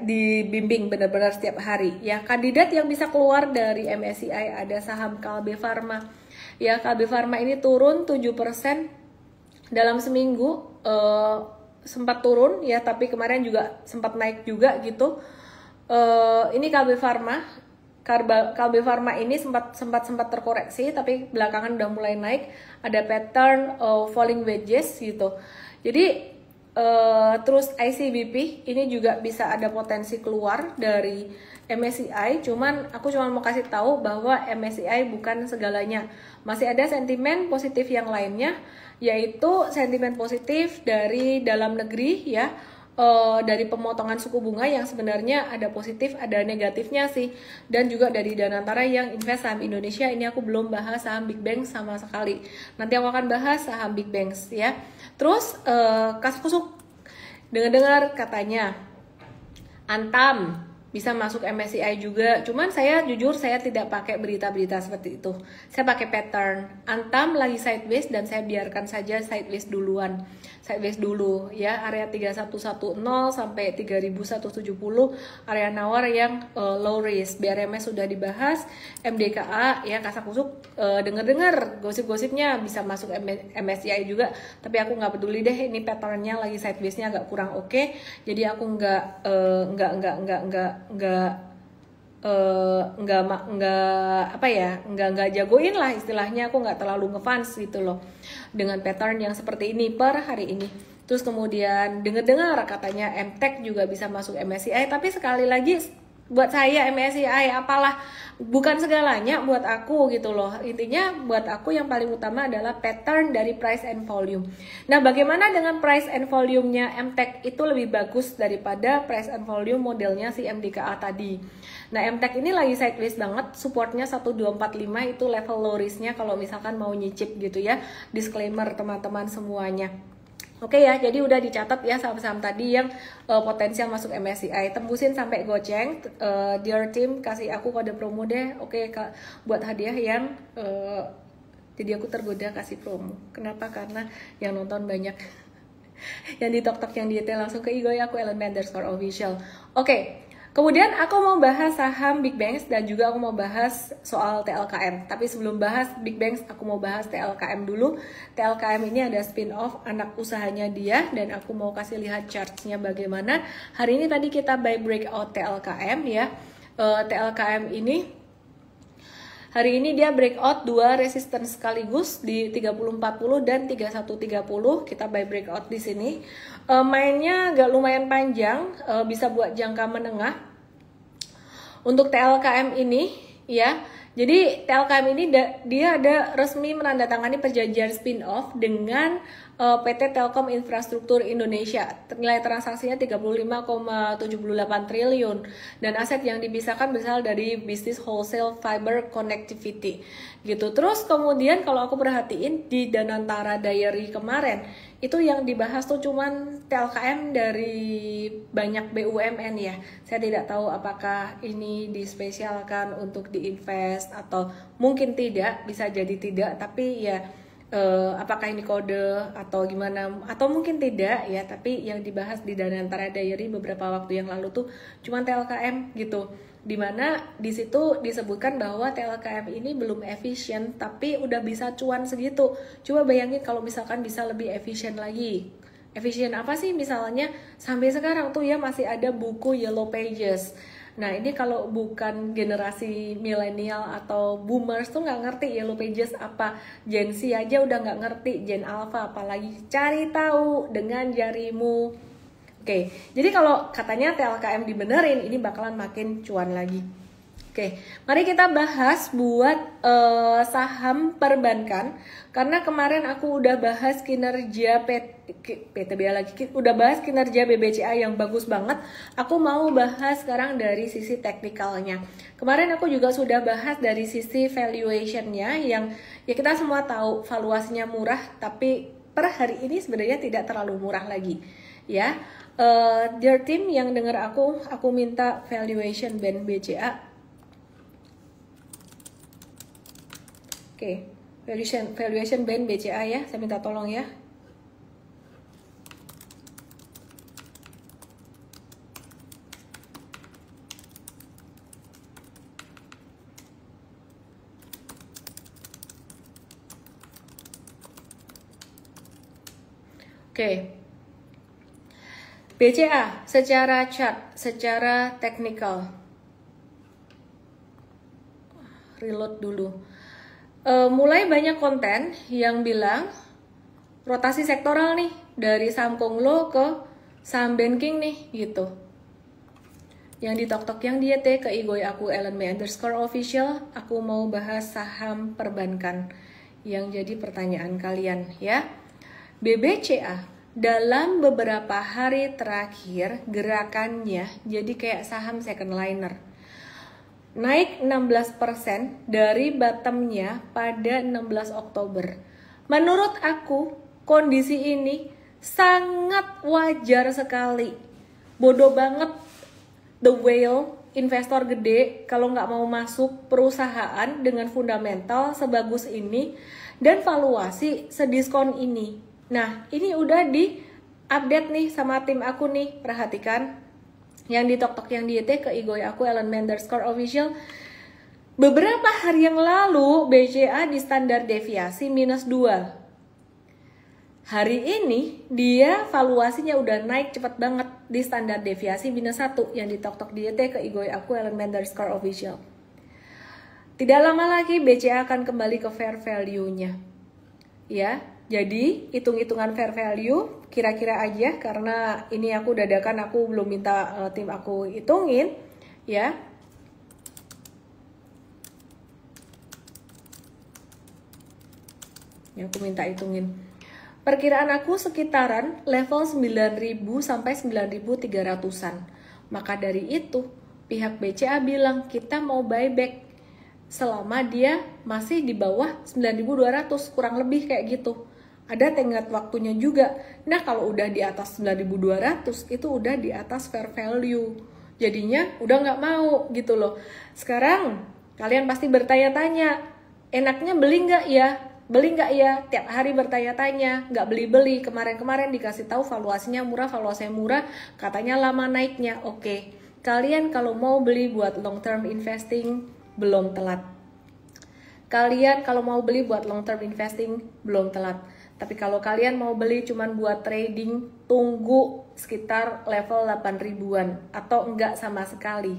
dibimbing benar-benar setiap hari ya. Kandidat yang bisa keluar dari MSCI ada saham Kalbe Farma ya. Kalbe Farma ini turun 7% dalam seminggu, sempat turun ya, tapi kemarin juga sempat naik juga gitu. Ini Kalbe Farma. Kalbe Farma ini sempat terkoreksi, tapi belakangan udah mulai naik. Ada pattern falling wedges gitu. Jadi terus ICBP ini juga bisa ada potensi keluar dari MSCI. Cuman aku cuma mau kasih tahu bahwa MSCI bukan segalanya. Masih ada sentimen positif yang lainnya, yaitu sentimen positif dari dalam negeri ya, dari pemotongan suku bunga yang sebenarnya ada positif ada negatifnya sih, dan juga dari Danantara yang invest saham Indonesia. Ini aku belum bahas saham Big Bank sama sekali, nanti aku akan bahas saham Big Banks ya. Terus Kaskusuk dengar katanya Antam bisa masuk MSCI juga, cuman saya jujur saya tidak pakai berita-berita seperti itu. Saya pakai pattern. Antam lagi sideways dan saya biarkan saja sideways duluan. Sideways dulu ya, area 3110 sampai 3170 area nawar yang low risk. BRMS sudah dibahas, MDKA ya, Kasakusuk dengar-dengar gosip-gosipnya bisa masuk MSCI juga, tapi aku nggak peduli deh, ini patternnya lagi sidewaysnya agak kurang oke. Jadi aku nggak jagoin lah istilahnya. Aku nggak terlalu ngefans gitu loh dengan pattern yang seperti ini per hari ini. Terus kemudian dengar katanya MTech juga bisa masuk MSCI, tapi sekali lagi buat saya MSCI apalah, bukan segalanya buat aku gitu loh. Intinya buat aku yang paling utama adalah pattern dari price and volume. Nah, bagaimana dengan price and volume-nya MTech? Itu lebih bagus daripada price and volume modelnya si MDKA tadi. Nah, MTech ini lagi sideways banget, supportnya 1245 itu level low risk-nya kalau misalkan mau nyicip gitu ya. Disclaimer teman-teman semuanya. Oke ya, jadi udah dicatat ya saham-saham tadi yang potensial masuk MSCI. Tembusin sampai goceng. Dear team, kasih aku kode promo deh. Oke, buat hadiah yang jadi aku tergoda kasih promo. Kenapa? Karena yang nonton banyak. Yang di tok yang detail langsung ke Igoy, aku Ellen Menderscore Official. Oke. Kemudian aku mau bahas saham Big Banks dan juga aku mau bahas soal TLKM. Tapi sebelum bahas Big Banks, aku mau bahas TLKM dulu. TLKM ini ada spin-off anak usahanya dia, dan aku mau kasih lihat charts-nya bagaimana. Hari ini tadi kita buy breakout TLKM ya. TLKM ini hari ini dia breakout 2 resistance sekaligus di 3040 dan 3130. Kita buy breakout di sini. Mainnya agak lumayan panjang, bisa buat jangka menengah. Untuk TLKM ini ya, jadi TLKM ini dia ada resmi menandatangani perjanjian spin-off dengan PT Telkom Infrastruktur Indonesia. Nilai transaksinya 35,78 triliun dan aset yang dipisahkan berasal dari bisnis wholesale fiber connectivity gitu. Terus kemudian kalau aku perhatiin di Danantara Diary kemarin itu yang dibahas tuh cuman TLKM dari banyak BUMN ya. Saya tidak tahu apakah ini dispesialkan untuk diinvest atau mungkin tidak, bisa jadi tidak, tapi ya apakah ini kode atau gimana, atau mungkin tidak ya. Tapi yang dibahas di Danantara Diary beberapa waktu yang lalu tuh cuman TLKM gitu, dimana di situ disebutkan bahwa TLKM ini belum efisien tapi udah bisa cuan segitu. Coba bayangin kalau misalkan bisa lebih efisien lagi. Efisien apa sih? Misalnya sampai sekarang tuh ya masih ada buku Yellow Pages. Nah ini kalau bukan generasi milenial atau boomers tuh nggak ngerti Yellow Pages apa. Gen Z aja udah nggak ngerti, Gen Alpha apalagi. Cari tahu dengan jarimu. Oke, jadi kalau katanya TLKM dibenerin, ini bakalan makin cuan lagi. Oke, mari kita bahas buat saham perbankan. Karena kemarin aku udah bahas kinerja PTBA lagi, udah bahas kinerja BBCA yang bagus banget. Aku mau bahas sekarang dari sisi teknikalnya. Kemarin aku juga sudah bahas dari sisi valuationnya yang ya kita semua tahu valuasinya murah, tapi per hari ini sebenarnya tidak terlalu murah lagi ya. Dear team yang dengar aku minta valuation band BCA. Oke, valuation band BCA ya, saya minta tolong ya. Oke. BCA secara chart, secara technical. Reload dulu. Mulai banyak konten yang bilang rotasi sektoral nih dari saham Konglo ke saham banking nih gitu. Yang di TokTok yang di YT ke Igoy aku @ellenme_official, aku mau bahas saham perbankan yang jadi pertanyaan kalian ya. BBCA dalam beberapa hari terakhir gerakannya jadi kayak saham second liner. Naik 16% dari bottomnya pada 16 Oktober. Menurut aku, kondisi ini sangat wajar sekali. Bodoh banget the whale, investor gede kalau nggak mau masuk perusahaan dengan fundamental sebagus ini dan valuasi sediskon ini. Nah, ini udah di update nih sama tim aku nih, perhatikan. Yang di TokTok yang di YT ke Igoy aku @ellenme_official. Beberapa hari yang lalu BCA di standar deviasi -2. Hari ini dia valuasinya udah naik cepat banget di standar deviasi -1 yang di TokTok di YT ke Igoy aku @ellenme_official. Tidak lama lagi BCA akan kembali ke fair value-nya. Ya, jadi hitung-hitungan fair value kira-kira aja karena ini aku dadakan, aku belum minta tim aku hitungin ya. Ya aku minta hitungin. Perkiraan aku sekitaran level 9.000 sampai 9.300-an. Maka dari itu pihak BCA bilang kita mau buyback selama dia masih di bawah 9.200, kurang lebih kayak gitu. Ada tenggat waktunya juga. Nah, kalau udah di atas 9.200 itu udah di atas fair value. Jadinya udah nggak mau gitu loh. Sekarang kalian pasti bertanya-tanya, enaknya beli nggak ya? Beli nggak ya? Tiap hari bertanya-tanya, nggak beli-beli. Kemarin-kemarin dikasih tahu valuasinya murah, katanya lama naiknya. Oke, kalian kalau mau beli buat long term investing belum telat. Kalian kalau mau beli buat long term investing belum telat. Tapi kalau kalian mau beli cuman buat trading, tunggu sekitar level 8 ribuan atau enggak sama sekali.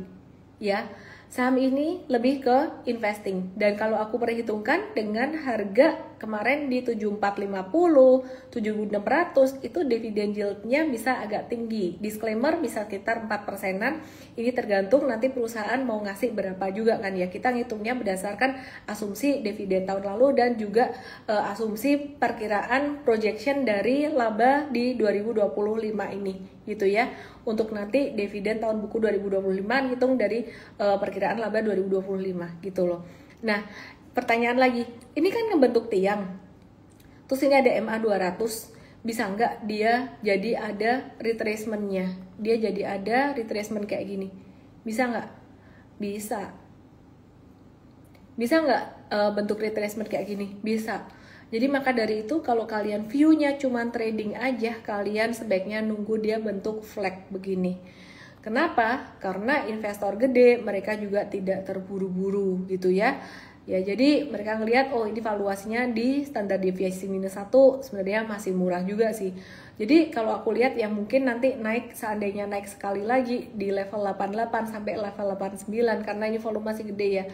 Ya, saham ini lebih ke investing. Dan kalau aku perhitungkan dengan harga kemarin di 7450, 7600 itu dividen yieldnya bisa agak tinggi. Disclaimer bisa sekitar 4%-an. Ini tergantung nanti perusahaan mau ngasih berapa juga kan ya. Kita ngitungnya berdasarkan asumsi dividen tahun lalu dan juga asumsi perkiraan projection dari laba di 2025 ini gitu ya. Untuk nanti dividen tahun buku 2025 hitung dari perkiraan laba 2025 gitu loh. Nah, pertanyaan lagi, ini kan ngebentuk tiang. Terus ini ada MA 200, bisa nggak dia jadi ada retracement-nya? Dia jadi ada retracement kayak gini. Bisa nggak? Bisa. Bisa nggak bentuk retracement kayak gini? Bisa. Jadi maka dari itu kalau kalian view-nya cuman trading aja, kalian sebaiknya nunggu dia bentuk flag begini. Kenapa? Karena investor gede, mereka juga tidak terburu-buru gitu ya. Ya jadi mereka ngelihat oh ini valuasinya di standar deviasi -1 sebenarnya masih murah juga sih. Jadi kalau aku lihat ya mungkin nanti naik, seandainya naik sekali lagi di level 88 sampai level 89 karena ini volume masih gede ya.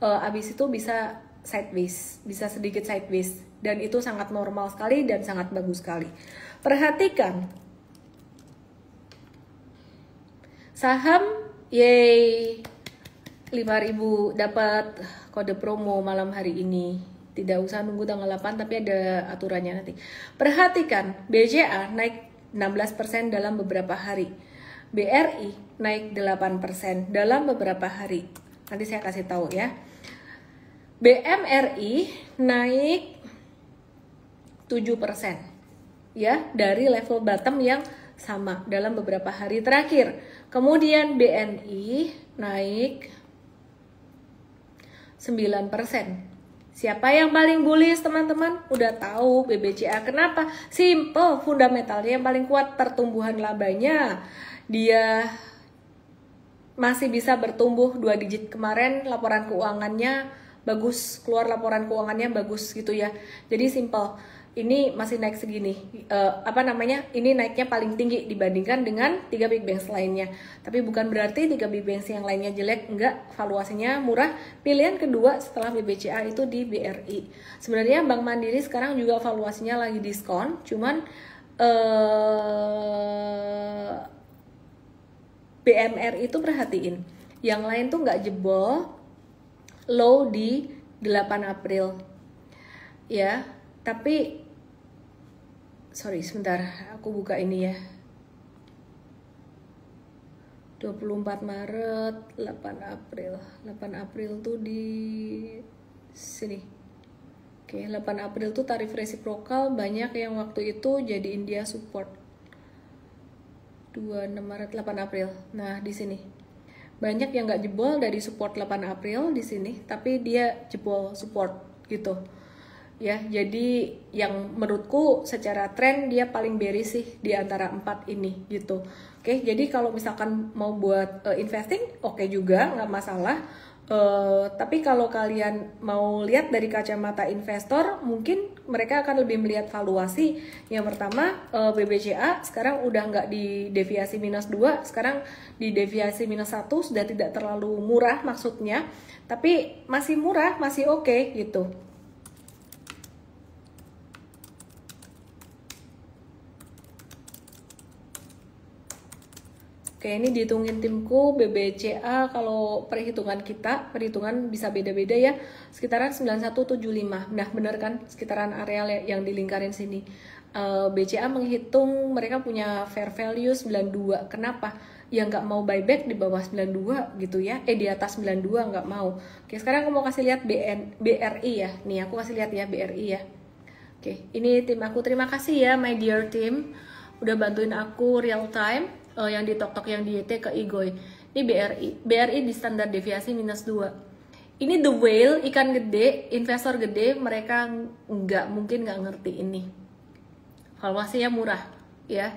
Abis itu bisa sideways, bisa sedikit sideways dan itu sangat normal sekali dan sangat bagus sekali. Perhatikan saham yay 5.000 dapat kode promo malam hari ini. Tidak usah nunggu tanggal 8 tapi ada aturannya nanti. Perhatikan BCA naik 16% dalam beberapa hari. BRI naik 8% dalam beberapa hari. Nanti saya kasih tahu ya. BMRI naik 7%. ya dari level bottom yang sama dalam beberapa hari terakhir. Kemudian BNI naik 9%. Siapa yang paling bullish teman-teman? Udah tahu BBCA. Kenapa? Simple, fundamentalnya yang paling kuat, pertumbuhan labanya. Dia masih bisa bertumbuh 2 digit kemarin, laporan keuangannya bagus, keluar laporan keuangannya bagus gitu ya. Jadi simple. Ini masih naik segini, ini naiknya paling tinggi dibandingkan dengan 3 big banks lainnya. Tapi bukan berarti 3 big banks yang lainnya jelek, enggak, valuasinya murah. Pilihan kedua setelah BBCA itu di BRI. Sebenarnya Bank Mandiri sekarang juga valuasinya lagi diskon, cuman BMR itu perhatiin, yang lain tuh nggak jebol low di 8 April ya, tapi sorry sebentar, aku buka ini ya. 24 Maret, 8 April. 8 April tuh di sini. Oke, 8 April tuh tarif resiprokal banyak yang waktu itu jadiin dia support. 26 Maret, 8 April. Nah, di sini. Banyak yang nggak jebol dari support 8 April di sini, tapi dia jebol support gitu. Ya, jadi yang menurutku secara tren dia paling bearish sih di antara 4 ini gitu. Oke, jadi kalau misalkan mau buat investing, oke juga, nggak masalah. Tapi kalau kalian mau lihat dari kacamata investor, mungkin mereka akan lebih melihat valuasi. Yang pertama, BBCA sekarang udah nggak di deviasi -2, sekarang di deviasi -1, sudah tidak terlalu murah maksudnya, tapi masih murah, masih oke gitu. Oke, ini dihitungin timku BBCA, kalau perhitungan bisa beda-beda ya, sekitaran 9175. Nah, bener kan, sekitaran areal yang dilingkarin sini. BCA menghitung mereka punya fair value 92. Kenapa? Ya nggak mau buyback di bawah 92 gitu ya, di atas 92 nggak mau. Oke, sekarang aku mau kasih lihat BRI ya. Nih, aku kasih lihat ya BRI ya. Oke, ini tim aku. Terima kasih ya my dear team, udah bantuin aku real time. Yang di TokTok, yang di YT ke Igoy. Ini BRI di standar deviasi -2. Ini the whale, ikan gede, investor gede, mereka mungkin nggak ngerti ini. Valuasinya murah ya.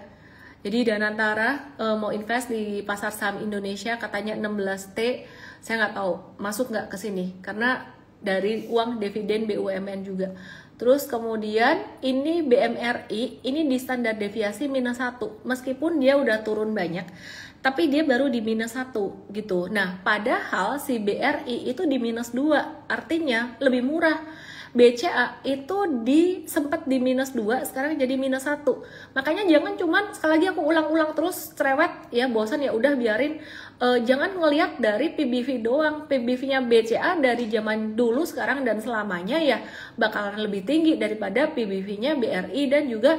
Jadi Danantara mau invest di pasar saham Indonesia katanya 16T, saya nggak tahu masuk nggak ke sini karena dari uang dividen BUMN juga. Terus kemudian ini BMRI, ini di standar deviasi -1. Meskipun dia udah turun banyak, tapi dia baru di -1 gitu. Nah, padahal si BRI itu di -2, artinya lebih murah. BCA itu sempat di -2, sekarang jadi -1. Makanya jangan cuman, sekali lagi aku ulang-ulang terus, cerewet ya, bosan ya udah biarin. Jangan ngelihat dari PBV doang. PBV-nya BCA dari zaman dulu, sekarang dan selamanya ya bakalan lebih tinggi daripada PBV-nya BRI dan juga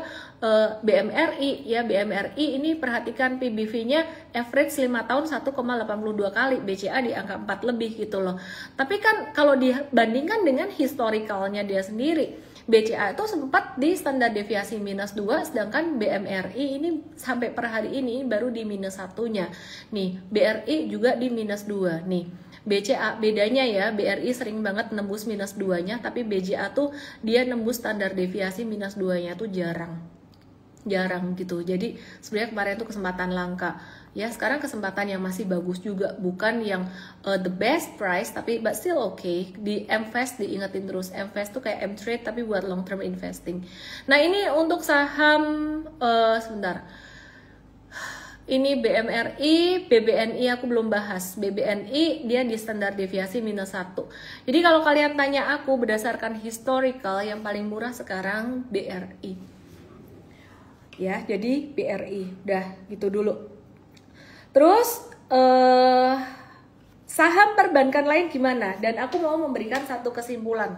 BMRI ya. BMRI ini perhatikan PBV-nya average 5 tahun 1,82 kali, BCA di angka 4 lebih gitu loh. Tapi kan kalau dibandingkan dengan historicalnya dia sendiri, BCA itu sempat di standar deviasi -2, sedangkan BMRI ini sampai per hari ini baru di -1-nya. Nih, BRI juga di -2. Nih, BCA bedanya ya, BRI sering banget nembus -2-nya, tapi BCA tuh dia nembus standar deviasi -2-nya tuh jarang gitu. Jadi sebenarnya kemarin tuh kesempatan langka. Ya, sekarang kesempatan yang masih bagus juga, bukan yang the best price, tapi but still okay. Di MVest diingetin terus, MVest tuh kayak M-Trade tapi buat long term investing. Nah, ini untuk saham sebentar. Ini BMRI, BBNI aku belum bahas. BBNI dia di standar deviasi -1. Jadi kalau kalian tanya aku berdasarkan historical, yang paling murah sekarang BRI. Ya, jadi BRI. Udah gitu dulu. Terus saham perbankan lain gimana? Dan aku mau memberikan satu kesimpulan.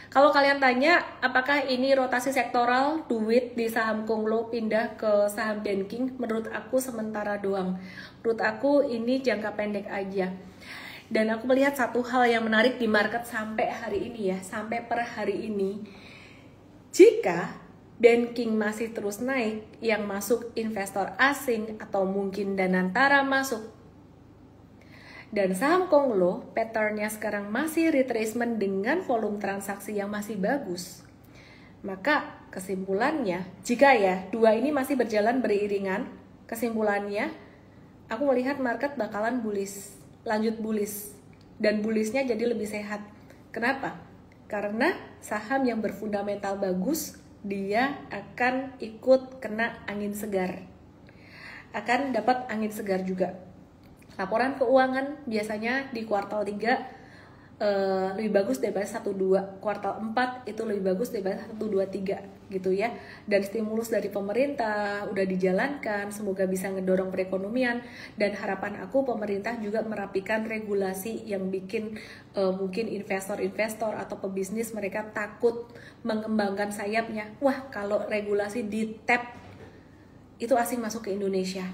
Kalau kalian tanya apakah ini rotasi sektoral, duit di saham Konglo pindah ke saham banking, menurut aku sementara doang. Menurut aku ini jangka pendek aja. Dan aku melihat satu hal yang menarik di market sampai hari ini ya, sampai per hari ini. Jika banking masih terus naik, yang masuk investor asing atau mungkin Danantara masuk. Dan saham Konglo patternnya sekarang masih retracement dengan volume transaksi yang masih bagus. Maka kesimpulannya, jika ya dua ini masih berjalan beriringan, kesimpulannya aku melihat market bakalan bullish, lanjut bullish, dan bullishnya jadi lebih sehat. Kenapa? Karena saham yang berfundamental bagus, dia akan ikut kena angin segar, akan dapat angin segar juga. Laporan keuangan biasanya di kuartal 3 lebih bagus daripada 1-2, kuartal 4 itu lebih bagus daripada 1-2-3 gitu ya. Dan stimulus dari pemerintah udah dijalankan, semoga bisa ngedorong perekonomian. Dan harapan aku pemerintah juga merapikan regulasi yang bikin mungkin investor-investor atau pebisnis mereka takut mengembangkan sayapnya. Wah, kalau regulasi di tap itu asing masuk ke Indonesia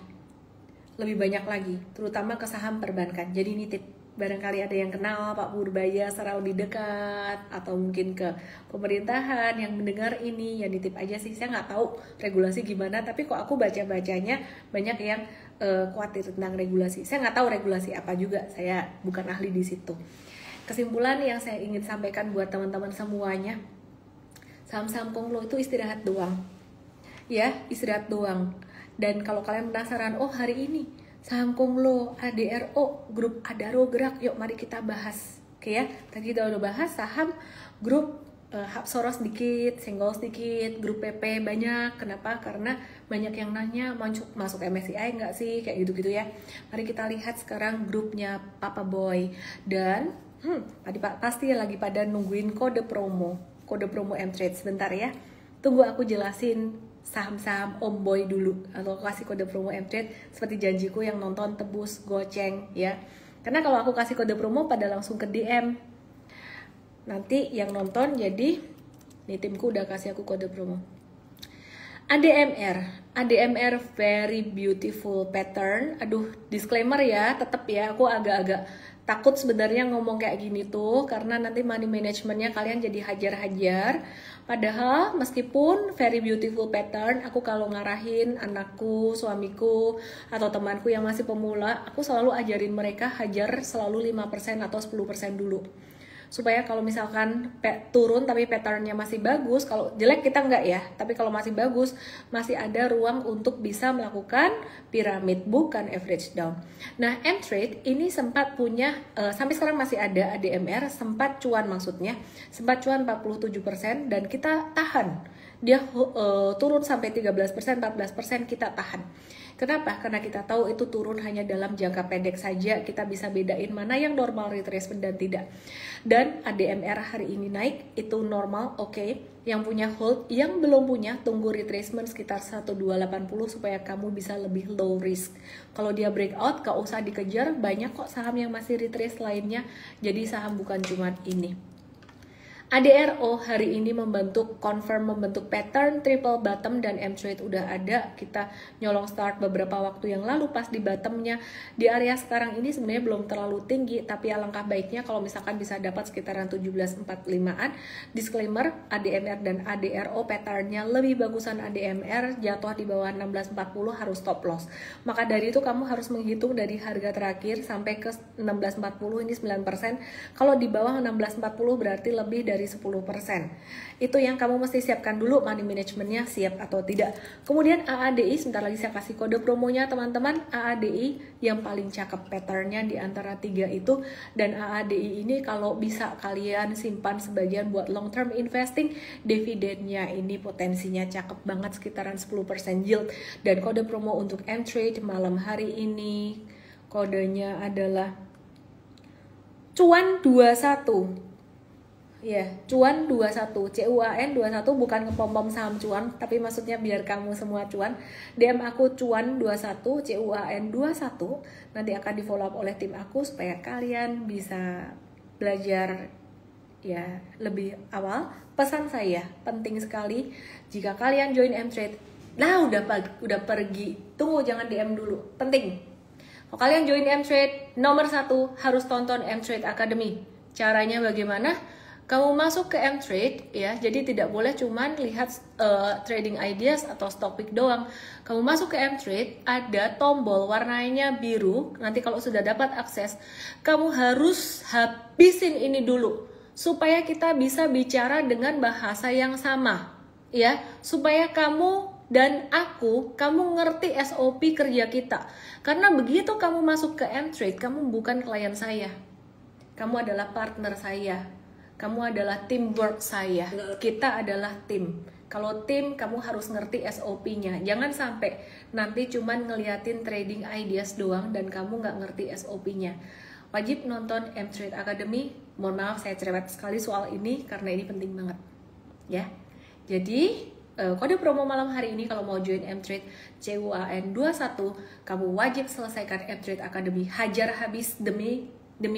lebih banyak lagi, terutama ke saham perbankan. Jadi nitip, barangkali ada yang kenal Pak Purbaya secara lebih dekat, atau mungkin ke pemerintahan yang mendengar ini, ya nitip aja sih. Saya nggak tahu regulasi gimana, tapi kok aku baca-bacanya banyak yang khawatir tentang regulasi. Saya nggak tahu regulasi apa juga, saya bukan ahli di situ. Kesimpulan yang saya ingin sampaikan buat teman-teman semuanya, saham-saham Konglo itu istirahat doang, ya istirahat doang. Dan kalau kalian penasaran, oh hari ini saham Konglo, ADRO, grup Adaro gerak, yuk mari kita bahas. Oke ya, tadi kita udah bahas saham grup Hapsoro sedikit, Senggol sedikit, grup PP banyak. Kenapa? Karena banyak yang nanya masuk MSCI nggak sih, kayak gitu-gitu ya. Mari kita lihat sekarang grupnya Papa Boy. Dan pasti lagi pada nungguin kode promo M-Trade. Sebentar ya, tunggu aku jelasin saham-saham Om Boy dulu, atau kasih kode promo M-Trade seperti janjiku yang nonton tebus goceng ya. Karena kalau aku kasih kode promo pada langsung ke DM, nanti yang nonton jadi nih timku udah kasih aku kode promo. ADMR very beautiful pattern. Aduh, disclaimer ya, tetap ya aku agak-agak takut sebenarnya ngomong kayak gini tuh, karena nanti money managementnya kalian jadi hajar-hajar. Padahal meskipun very beautiful pattern, aku kalau ngarahin anakku, suamiku, atau temanku yang masih pemula, aku selalu ajarin mereka hajar selalu 5% atau 10% dulu. Supaya kalau misalkan turun tapi patternnya masih bagus, kalau jelek kita enggak ya, tapi kalau masih bagus, masih ada ruang untuk bisa melakukan piramid, bukan average down. Nah, M-Trade ini sempat punya, sampai sekarang masih ada ADMR, sempat cuan maksudnya, sempat cuan 47% dan kita tahan. Dia turun sampai 13%, 14% kita tahan. Kenapa? Karena kita tahu itu turun hanya dalam jangka pendek saja, kita bisa bedain mana yang normal retracement dan tidak. Dan ADMR hari ini naik, itu normal, oke. Yang punya hold, yang belum punya, tunggu retracement sekitar 1280 supaya kamu bisa lebih low risk. Kalau dia breakout, gak usah dikejar, banyak kok saham yang masih retrace lainnya, jadi saham bukan cuma ini. ADRO hari ini membentuk pattern triple bottom dan M-Trade udah ada. Kita nyolong start beberapa waktu yang lalu pas di bottomnya. Di area sekarang ini sebenarnya belum terlalu tinggi, tapi alangkah baiknya kalau misalkan bisa dapat sekitaran 1745-an. Disclaimer, ADMR dan ADRO patternnya lebih bagusan ADMR, jatuh di bawah 1640 harus stop loss. Maka dari itu kamu harus menghitung dari harga terakhir sampai ke 1640, ini 9%. Kalau di bawah 1640 berarti lebih dari 10%. Itu yang kamu mesti siapkan dulu, money managementnya siap atau tidak. Kemudian AADI, sebentar lagi saya kasih kode promonya teman-teman. AADI yang paling cakep patternnya di antara 3 itu. Dan AADI ini kalau bisa kalian simpan sebagian buat long term investing, dividennya ini potensinya cakep banget, sekitaran 10% yield. Dan kode promo untuk M-Trade malam hari ini, kodenya adalah cuan 21. Ya, cuan 21, CUAN 21, bukan ngepom-pom saham cuan, tapi maksudnya biar kamu semua cuan. DM aku cuan 21, CUAN 21, nanti akan di follow up oleh tim aku supaya kalian bisa belajar ya lebih awal. Pesan saya, penting sekali jika kalian join M-Trade, udah pergi, tunggu jangan DM dulu, penting. Kalau kalian join M-Trade, nomor 1 harus tonton M-Trade Academy. Caranya bagaimana? kamu masuk ke M-Trade ya, jadi tidak boleh cuman lihat trading ideas atau stock pick doang. Kamu masuk ke M-Trade, ada tombol warnanya biru. Nanti kalau sudah dapat akses, kamu harus habisin ini dulu supaya kita bisa bicara dengan bahasa yang sama ya, supaya kamu dan kamu ngerti SOP kerja kita. Karena begitu kamu masuk ke M-Trade, kamu bukan klien saya, kamu adalah partner saya, kamu adalah teamwork saya. Kita adalah tim. Kalau tim, kamu harus ngerti SOP-nya. Jangan sampai nanti cuman ngeliatin trading ideas doang dan kamu nggak ngerti SOP-nya. Wajib nonton M-Trade Academy. Mohon maaf saya cerewet sekali soal ini karena ini penting banget ya. Jadi kode promo malam hari ini kalau mau join M-Trade CUAN 21, kamu wajib selesaikan M-Trade Academy. Hajar habis demi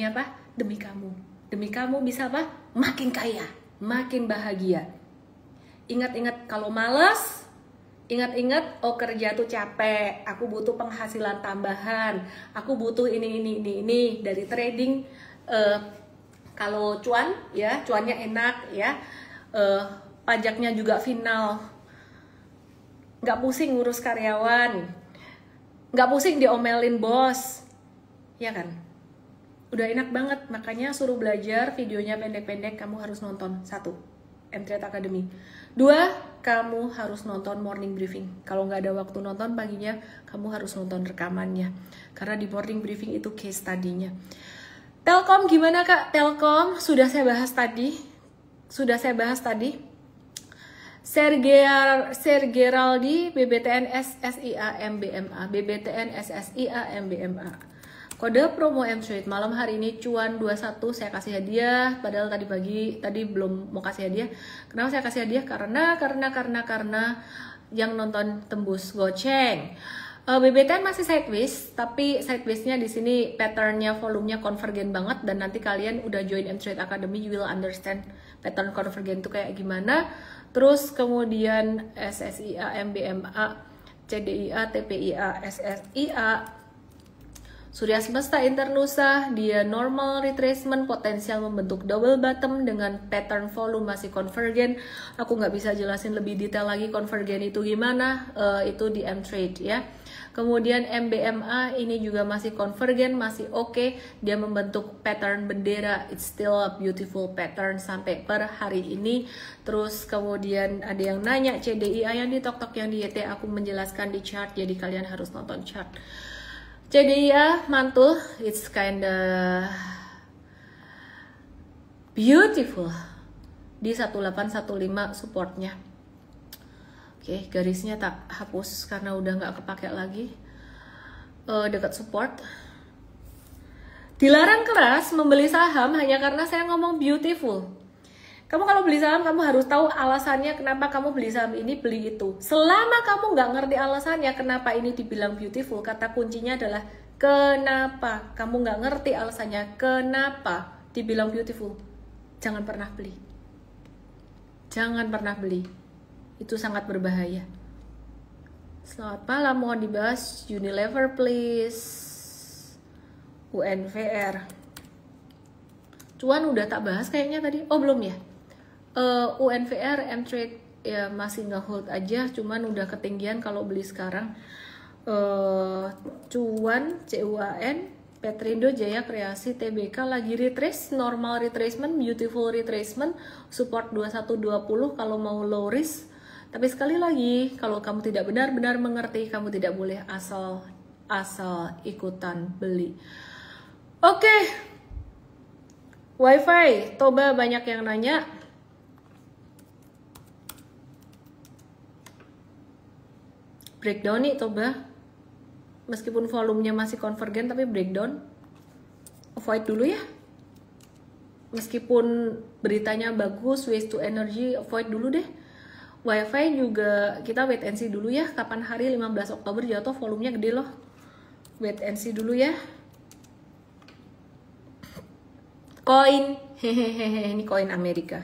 apa? Demi kamu. Demi kamu bisa apa? Makin kaya, makin bahagia. Ingat-ingat kalau malas, ingat-ingat kerja tuh capek, aku butuh penghasilan tambahan, aku butuh ini dari trading. Kalau cuan ya, cuannya enak ya, pajaknya juga final, nggak pusing ngurus karyawan, nggak pusing diomelin bos, ya kan? Udah enak banget, makanya suruh belajar, videonya pendek-pendek, kamu harus nonton. 1, M-Trade Academy. 2, kamu harus nonton morning briefing. Kalau nggak ada waktu nonton paginya, kamu harus nonton rekamannya. Karena di morning briefing itu case study-nya. Telkom gimana Kak? Telkom sudah saya bahas tadi. Sergeraldi, BBTN SSIA MBMA, BBTN SSIA MBMA. Kode promo M-Trade malam hari ini cuan 21, saya kasih hadiah. Padahal tadi belum mau kasih hadiah. Kenapa saya kasih hadiah? Karena yang nonton tembus goceng. BBTN masih sideways, tapi sideways-nya di sini patternnya, volumenya konvergen banget, dan nanti kalian udah join M-Trade Academy, you will understand pattern konvergen itu kayak gimana. Terus kemudian SSIA, MBMA, CDIA, TPIA, SSIA, Surya Semesta Internusa, dia normal retracement, potensial membentuk double bottom dengan pattern volume masih konvergen. Aku nggak bisa jelasin lebih detail lagi konvergen itu gimana, itu di M-Trade ya. Kemudian MBMA ini juga masih konvergen, masih oke. Dia membentuk pattern bendera, it's still a beautiful pattern sampai per hari ini. Terus kemudian ada yang nanya CDIA yang di tok-tok yang di YT, aku menjelaskan di chart, jadi kalian harus nonton chart. CDIA mantul, it's kinda beautiful di 1815 supportnya. Oke, garisnya tak hapus karena udah nggak kepake lagi. Dekat support. Dilarang keras membeli saham hanya karena saya ngomong beautiful. Kamu kalau beli saham, kamu harus tahu alasannya kenapa kamu beli saham ini, beli itu. Selama kamu nggak ngerti alasannya kenapa ini dibilang beautiful, kata kuncinya adalah kenapa. Kamu nggak ngerti alasannya kenapa dibilang beautiful, jangan pernah beli. Jangan pernah beli. Itu sangat berbahaya. Selamat malam, mohon dibahas Unilever please. UNVR. Cuan udah tak bahas kayaknya tadi. Oh belum ya? UNVR, M-Trade ya masih nge-hold aja, cuman udah ketinggian kalau beli sekarang. Cuan, CUAN, Petrindo, Jaya Kreasi, TBK lagi retrace, normal retracement, beautiful retracement, support 2120 kalau mau low risk. Tapi sekali lagi, kalau kamu tidak benar-benar mengerti, kamu tidak boleh asal ikutan beli. Oke. Wifi, Toba banyak yang nanya. Breakdown nih Toba, meskipun volumenya masih konvergen tapi breakdown, avoid dulu ya. Meskipun beritanya bagus, waste to energy, avoid dulu deh. Wifi juga kita wait and see dulu ya, kapan hari 15 Oktober jatuh, volumenya gede loh. Wait and see dulu ya. Koin, hehehe, ini koin Amerika.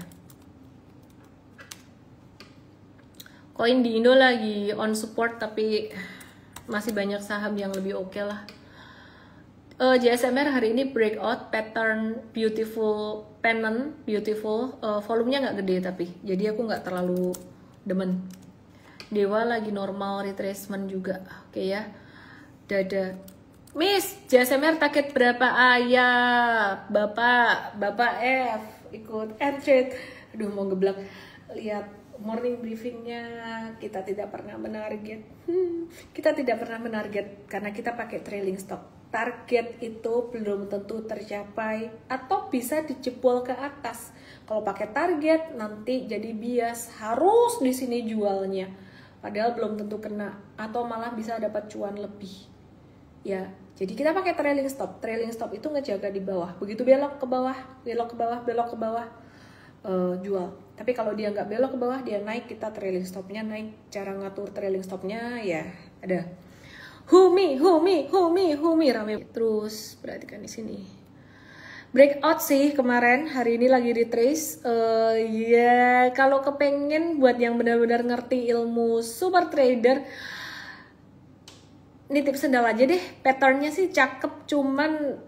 Koin di Indo lagi on support tapi masih banyak saham yang lebih oke lah. JSMR hari ini breakout pattern beautiful pennant beautiful, volumenya nggak gede tapi jadi aku nggak terlalu demen. Dewa lagi normal retracement juga, oke ya. Dada Miss JSMR target berapa? Ayah Bapak F ikut entret. Aduh mau geblak. Lihat morning briefingnya, kita tidak pernah menarget. Kita tidak pernah menarget karena kita pakai trailing stop. Target itu belum tentu tercapai atau bisa dijebol ke atas. Kalau pakai target nanti jadi bias, harus di sini jualnya. Padahal belum tentu kena atau malah bisa dapat cuan lebih. Ya, jadi kita pakai trailing stop. Trailing stop itu ngejaga di bawah. Begitu belok ke bawah, jual. Tapi kalau dia nggak belok ke bawah, dia naik, kita trailing stopnya naik. Cara ngatur trailing stopnya ya ada. Humi rame terus. Perhatikan di sini. Breakout sih kemarin, hari ini lagi retrace. Ya kalau kepengen buat yang benar-benar ngerti ilmu super trader, nitip sendal aja deh. Patternnya sih cakep, cuman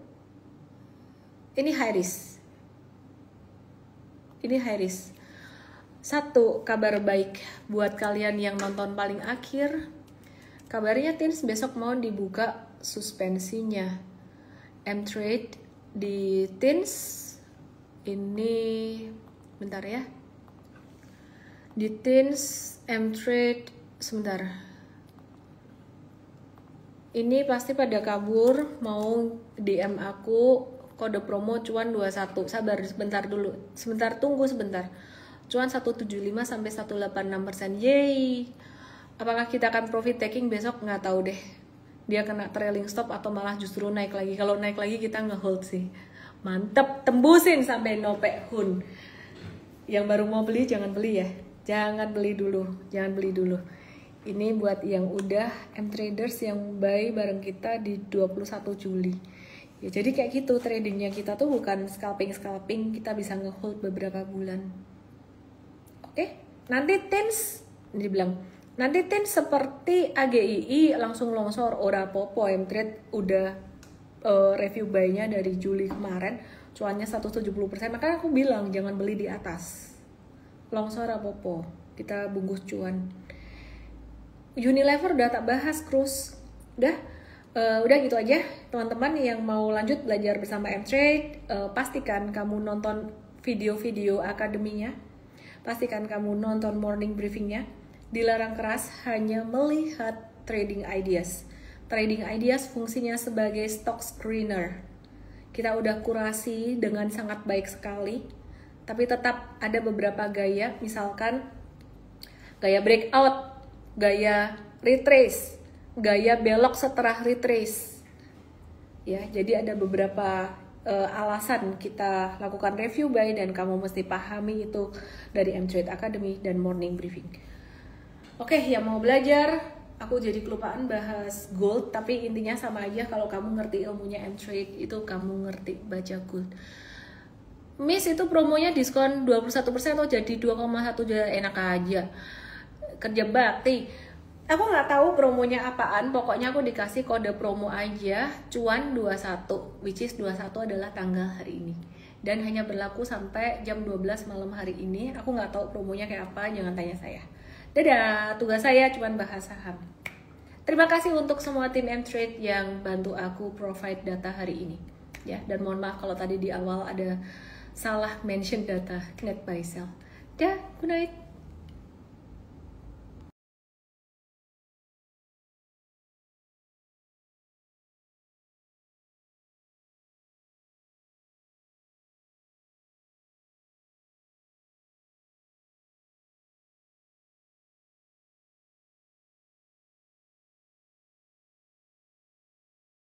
ini high risk. Ini high risk. Satu kabar baik buat kalian yang nonton paling akhir. Kabarnya Tins besok mau dibuka suspensinya. M-Trade di Tins ini bentar ya. Di Tins M-Trade sebentar. Ini pasti pada kabur mau DM aku kode promo cuan 21. Sabar sebentar dulu. Tunggu sebentar. Cuan 175 sampai 186%. Yeay. Apakah kita akan profit taking besok? Nggak tahu deh. Dia kena trailing stop atau malah justru naik lagi. Kalau naik lagi kita nge-hold sih. Mantep, tembusin sampai nopek hun. Yang baru mau beli jangan beli ya. Jangan beli dulu. Ini buat yang udah M-Traders yang buy bareng kita di 21 Juli. Ya, jadi kayak gitu tradingnya kita tuh bukan scalping, kita bisa nge-hold beberapa bulan. Oke, nanti Tins dibilang nanti Tins seperti AGII langsung longsor, ora popo. M-Trade udah review buy-nya dari Juli kemarin, cuannya 170%, makanya aku bilang jangan beli di atas. Longsor apa-apa, kita bungkus cuan. Unilever udah tak bahas, Cruise. Udah gitu aja teman-teman yang mau lanjut belajar bersama M-Trade, pastikan kamu nonton video-video akademinya, pastikan kamu nonton morning briefingnya. Dilarang keras hanya melihat trading ideas. Trading ideas fungsinya sebagai stock screener. Kita udah kurasi dengan sangat baik sekali, tapi tetap ada beberapa gaya, misalkan gaya breakout, gaya retrace, gaya belok setelah retrace. Ya, jadi ada beberapa alasan kita lakukan review buy dan kamu mesti pahami itu dari M-Trade Academy dan morning briefing. Oke, yang mau belajar, aku jadi kelupaan bahas gold, tapi intinya sama aja. Kalau kamu ngerti ilmunya M-Trade, itu kamu ngerti baca gold. Miss itu promonya diskon 21% atau jadi 2,1 aja, enak aja. Kerja bakti. Aku nggak tahu promonya apaan, pokoknya aku dikasih kode promo aja, cuan 21, which is 21 adalah tanggal hari ini. Dan hanya berlaku sampai jam 12 malam hari ini. Aku nggak tahu promonya kayak apa, jangan tanya saya. Dadah, tugas saya cuma bahas saham. Terima kasih untuk semua tim M-Trade yang bantu aku provide data hari ini. Ya, dan mohon maaf kalau tadi di awal ada salah mention data net buy sell. Dah, good night.